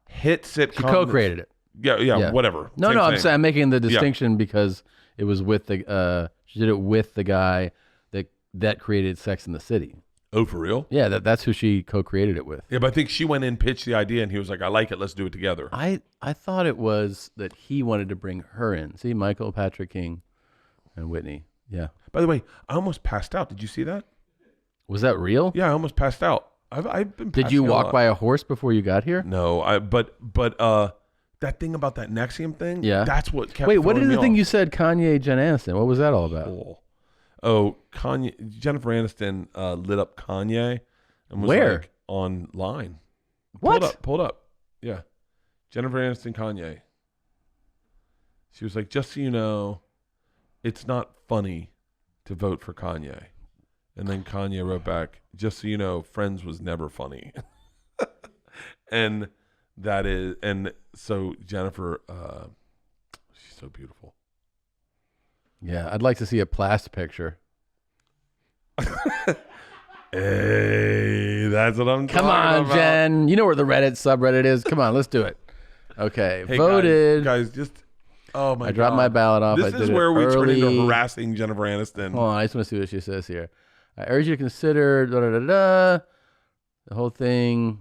hit sitcom. She co-created it. Yeah, whatever. No, Same. I'm making the distinction because it was with she did it with the guy that created Sex in the City. Oh, for real? Yeah, that's who she co-created it with. Yeah, but I think she went in, pitched the idea, and he was like, I like it, let's do it together. I thought it was that he wanted to bring her in. See, Michael Patrick King and Whitney. Yeah. By the way, I almost passed out. Did you see that? Was that real? Yeah, I almost passed out. I've been. Did you walk by a horse before you got here? No, but that thing about that Nexium thing. Yeah, that's what kept. Wait, what is the thing off. you said? Kanye, Jen Aniston. What was that all about? Oh, Kanye, Jennifer Aniston lit up Kanye and was Where? like online. What? Pull it up. Yeah, Jennifer Aniston, Kanye. She was like, just so you know, it's not funny to vote for Kanye. And then Kanye wrote back, just so you know, Friends was never funny. and so Jennifer, she's so beautiful. Yeah, I'd like to see a PLASTT picture. Hey, that's what I'm Come talking on, about. Jen. You know where the Reddit subreddit is. Come on, let's do it. Okay, Hey, voted. Guys, just, oh my God. I dropped my ballot off. This I did is it where we turn early. into harassing Jennifer Aniston. Hold on, I just want to see what she says here. I urge you to consider the whole thing.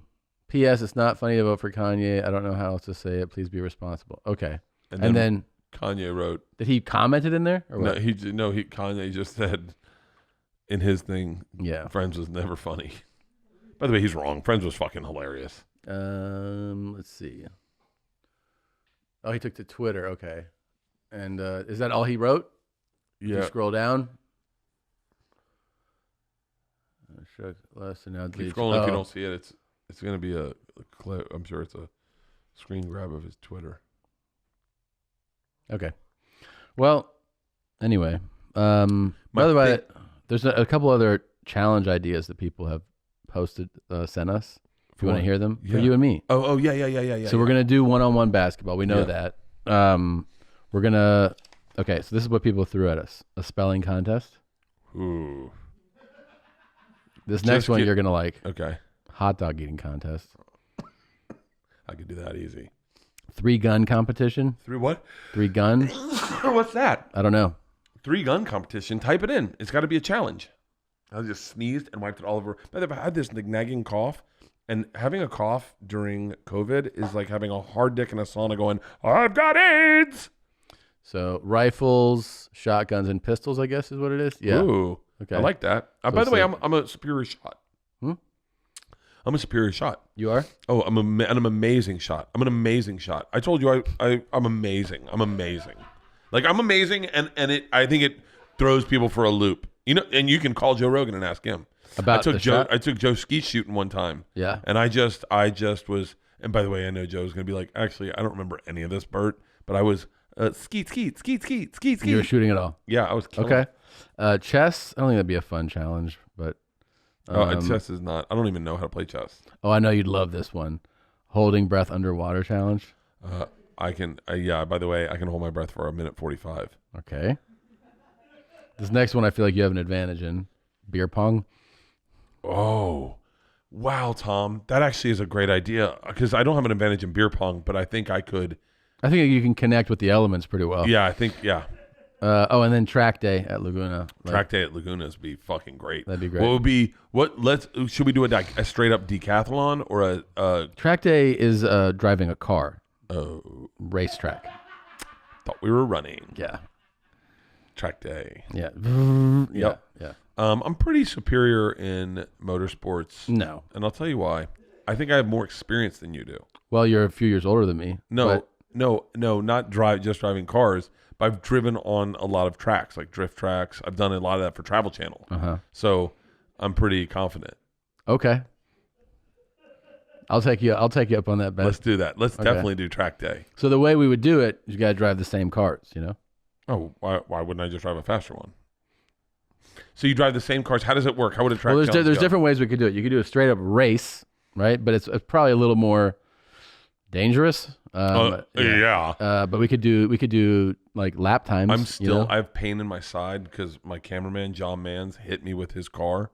P.S. It's not funny to vote for Kanye. I don't know how else to say it. Please be responsible. Okay. And then Kanye wrote. Did he comment it in there? Or what? Kanye just said in his thing, yeah, Friends was never funny. By the way, he's wrong. Friends was fucking hilarious. Let's see. Oh, he took to Twitter. Okay. And is that all he wrote? Yeah. You scroll down. Less than now. Keep scrolling if you don't see it. It's going to be a clip. I'm sure it's a screen grab of his Twitter. Okay. Well, anyway. By the way, there's a couple other challenge ideas that people have posted, sent us. If you want to hear them, for you and me. Oh, yeah. So we're going to do one-on-one basketball. We know that. We're going to... Okay, so this is what people threw at us. A spelling contest. Ooh. This next one get- you're gonna like. Okay. Hot dog eating contest. I could do that easy. 3-gun competition. 3 what? 3-gun. What's that? I don't know. 3-gun competition. Type it in. It's got to be a challenge. I just sneezed and wiped it all over. By the way, I had this nagging cough, and having a cough during COVID is like having a hard dick in a sauna going, I've got AIDS. So rifles, shotguns, and pistols, I guess is what it is. Yeah. Ooh. Okay. I like that. So By the way, it's I'm a superior shot. Hmm? I'm a superior shot. You are? Oh, I'm an amazing shot. I'm an amazing shot. I told you I'm amazing. I'm amazing. Like I'm amazing, and I think it throws people for a loop. You know, and you can call Joe Rogan and ask him. About the shot? I took Joe skeet shooting one time. Yeah. And I just was. And by the way, I know Joe's gonna be like, actually, I don't remember any of this, Bert, but I was skeet. You were shooting it all. Yeah, I was killing Okay. Chess. I don't think that'd be a fun challenge, but chess is not. I don't even know how to play chess. oh, I know you'd love this one. Holding breath underwater challenge. I can. Yeah. By the way, I can hold my breath for 1:45. Okay. This next one, I feel like you have an advantage in. Beer pong. Oh, wow, Tom. That actually is a great idea because I don't have an advantage in beer pong, but I think I could. I think you can connect with the elements pretty well. Yeah, I think. Yeah. And then track day at Laguna. Track day at Laguna's be fucking great. That'd be great. What would be should we do a straight up decathlon or a Track day is driving a car. oh, Racetrack. thought we were running. Yeah. Track day. Yeah. Yep. Yeah. I'm pretty superior in motorsports. No. And I'll tell you why. I think I have more experience than you do. Well, you're a few years older than me. No, not just driving cars. But I've driven on a lot of tracks, like drift tracks. I've done a lot of that for Travel Channel. Uh-huh. So I'm pretty confident. Okay. I'll take you up on that bet. Let's do that. Let's definitely do track day. So the way we would do it, you got to drive the same cars, you know? Oh, why wouldn't I just drive a faster one? So you drive the same cars. How does it work? How would a track Well, challenge there's go? different ways we could do it. You could do a straight up race, right? But it's probably a little more dangerous. Yeah. But we could do like lap times. I have pain in my side because my cameraman John Mans hit me with his car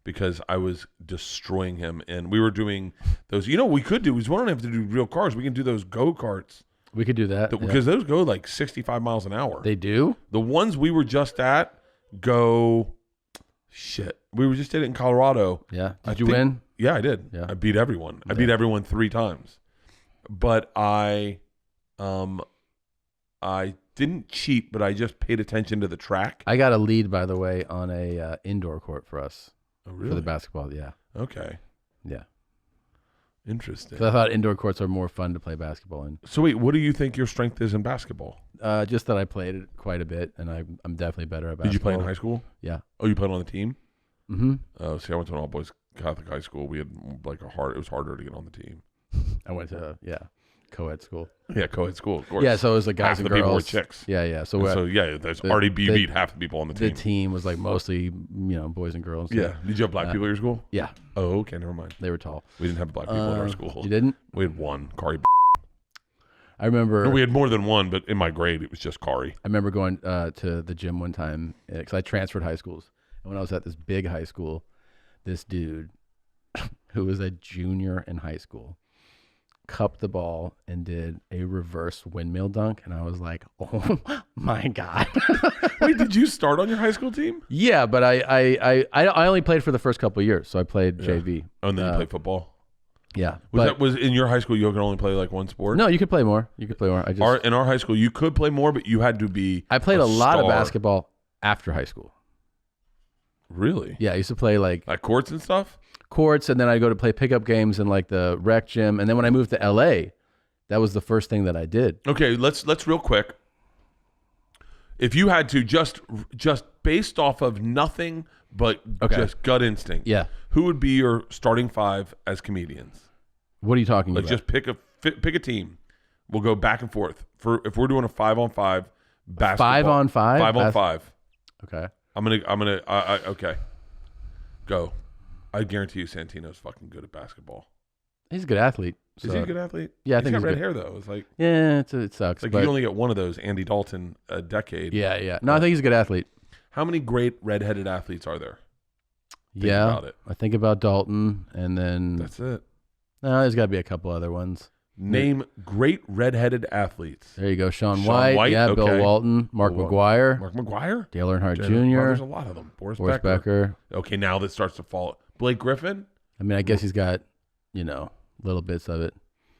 because I was destroying him, and we were doing those. You know, what we could do is we don't have to do real cars. We can do those go karts. We could do that Because those go like 65 miles an hour. They do? The ones we were just at go. Shit, we were just at it in Colorado. Yeah. Did you win? Yeah, I did. Yeah. I beat everyone. I beat everyone 3 times. But I didn't cheat, but I just paid attention to the track. I got a lead, by the way, on a indoor court for us. Oh, really? For the basketball, yeah. Okay. Yeah. Interesting. So I thought indoor courts are more fun to play basketball in. So wait, what do you think your strength is in basketball? Just that I played it quite a bit, and I'm definitely better at basketball. Did you play in high school? Yeah. Oh, you played on the team? Mm-hmm. Oh, see, I went to an all-boys Catholic high school. We had like it was harder to get on the team. I went to, co-ed school. Yeah, co-ed school, of course. Yeah, so it was like guys half and the girls. people were chicks. Yeah. So there's already beat half the people on the the team. team was like mostly, boys and girls. Yeah. Did you have black people at your school? Yeah. Oh, okay, never mind. They were tall. We didn't have black people at our school. You didn't? We had one, Kari. I remember. No, we had more than one, but in my grade, it was just Kari. I remember going to the gym one time because I transferred high schools. And when I was at this big high school, this dude who was a junior in high school cupped the ball and did a reverse windmill dunk. And I was like, oh my God. Wait, did you start on your high school team? Yeah, but I only played for the first couple of years. So I played JV. Oh, and then you played football? Yeah. Was in your high school you could only play like one sport? No, you could play more. In our high school, you could play more, but you had to be I played a lot of star. basketball after high school. Really? Yeah, I used to play like courts and stuff? Courts, and then I'd go to play pickup games in like the rec gym. And then when I moved to LA, that was the first thing that I did. Okay, let's real quick. If you had to just based off of nothing but just gut instinct, who would be your starting 5 as comedians? What are you talking about? Let's just pick a team. We'll go back and forth. If we're doing a 5-on-5 basketball. 5-on-5? 5-on-5. Okay. I'm gonna okay. Go. I guarantee you Santino's fucking good at basketball. He's a good athlete. So. Is he a good athlete? Yeah, I he's think got he's red good. hair though. It's like it sucks. like but you only get one of those Andy Dalton a decade. Yeah. No, I think he's a good athlete. How many great redheaded athletes are there? Think Yeah, about it. I think about Dalton, and then That's it. no, there's got to be a couple other ones. Name great redheaded athletes. There you go, Sean Shaun White. White, Yeah, okay. Bill Walton, Mark Bill McGuire, Mark McGuire? Dale Earnhardt Well, Jr., there's a lot of them. Boris Forrest Becker. Becker. Okay, now that starts to fall. Blake Griffin? I mean, I guess he's got, little bits of it.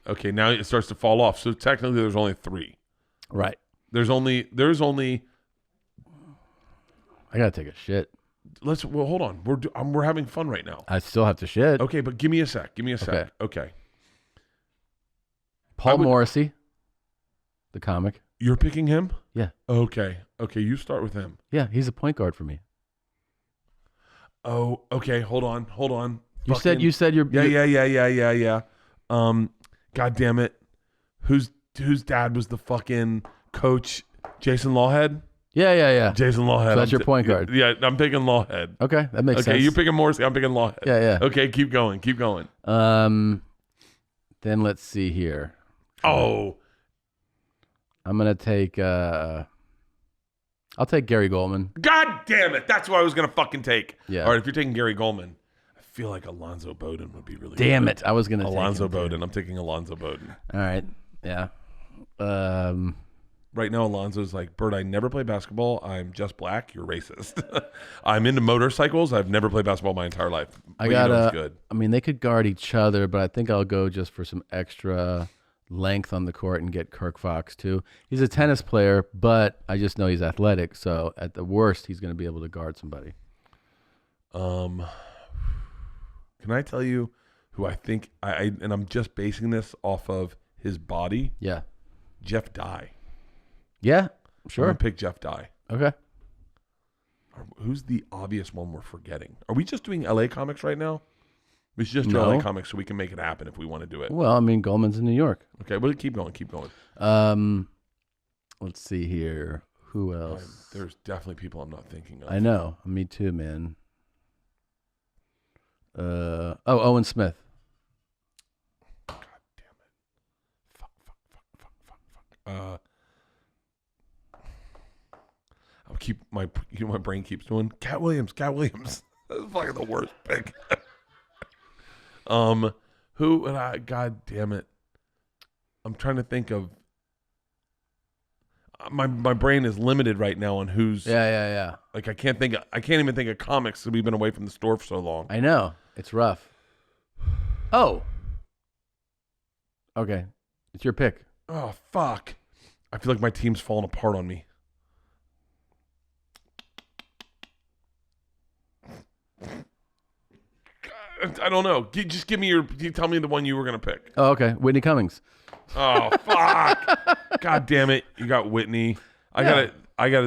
Okay, now it starts to fall off. So technically there's only 3. Right. There's only I got to take a shit. hold on. We're having fun right now. I still have to shit. Okay, but give me a sec. Okay. Paul Morrissey, the comic. You're picking him? Yeah. Okay, you start with him. Yeah, he's a point guard for me. Oh, okay, hold on. You said you're Yeah. God damn it. Whose dad was the fucking coach? Jason Lawhead? Yeah. Jason Lawhead. So that's your point guard. Yeah, I'm picking Lawhead. Okay, that makes sense. Okay, you're picking Morrissey. I'm picking Lawhead. Yeah. Okay, keep going. Then let's see here. Oh. I'm gonna take. I'll take Gary Goldman. God damn it. That's what I was going to fucking take. Yeah. All right, if you're taking Gary Goldman, I feel like Alonzo Bowden would be really Damn good. it! I was gonna Alonzo take him too. Bowden. I'm taking Alonzo Bowden. All right. Yeah. Right now, Alonzo's like, Bert, I never play basketball. I'm just black. You're racist. I'm into motorcycles. I've never played basketball my entire life. I But got it's good. I mean, they could guard each other, but I think I'll go just for some extra length on the court and get Kirk Fox too. He's a tennis player, but I just know he's athletic. So at the worst, he's going to be able to guard somebody. Can I tell you who I think and I'm just basing this off of his body? Yeah. Jeff Dye. Yeah. I'm Sure. gonna pick Jeff Dye. Okay. Who's the obvious one we're forgetting? Are we just doing LA comics right now? We should just do No. LA comics so we can make it happen if we want to do it. Well, I mean, Goldman's in New York. Okay, well, keep going. Let's see here. Who else? There's definitely people I'm not thinking of. I know. Me too, man. Owen Smith. God damn it. Fuck. I'll keep my brain keeps doing. Cat Williams. That's fucking the worst pick. God damn it. I'm trying to think of. My brain is limited right now on who's. Yeah. Like I can't even think of comics because we've been away from the store for so long. I know. It's rough. Oh. Okay. It's your pick. Oh fuck. I feel like my team's falling apart on me. I don't know. Just give me you tell me the one you were gonna pick. Oh, okay. Whitney Cummings. Oh fuck! God damn it! You got Whitney. I got it.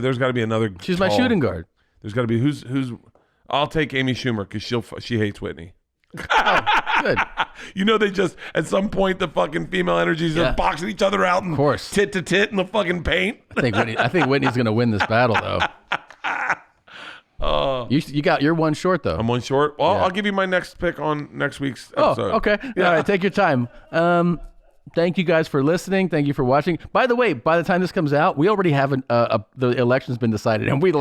There's got to be another. She's my shooting guard. There's got to be who's. I'll take Amy Schumer because she hates Whitney. Good. You know they just at some point the fucking female energies are boxing each other out and Of course. tit to tit in the fucking paint. I think Whitney's gonna win this battle though. You're one short though. I'm one short. Well, Yeah. I'll give you my next pick on next week's episode. Oh, okay. Yeah. All right, take your time. Thank you guys for listening. Thank you for watching. By the way, by the time this comes out, we already have the election's been decided, and we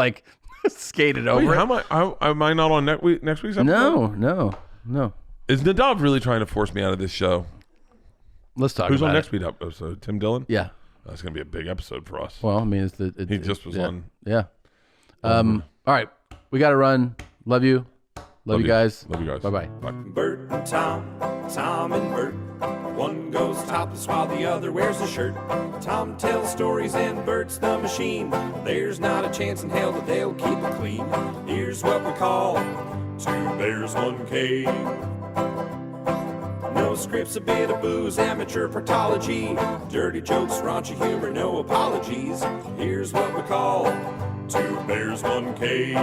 skated over. Wait, it. am I not on next week's episode? No. Is Nadav really trying to force me out of this show? Let's talk Who's about on it. next week's episode? Tim Dillon? Yeah. That's going to be a big episode for us. Well, I mean, He just was on. Yeah. All right. We got to run. Love you. Love you guys. Love you guys. Bye-bye. Bert and Tom, Tom and Bert. One goes topless while the other wears a shirt. Tom tells stories and Bert's the machine. There's not a chance in hell that they'll keep it clean. Here's what we call 2 Bears, 1 Cave. No scripts, a bit of booze, amateur partology. Dirty jokes, raunchy humor, no apologies. Here's what we call 2 Bears, 1 Cave.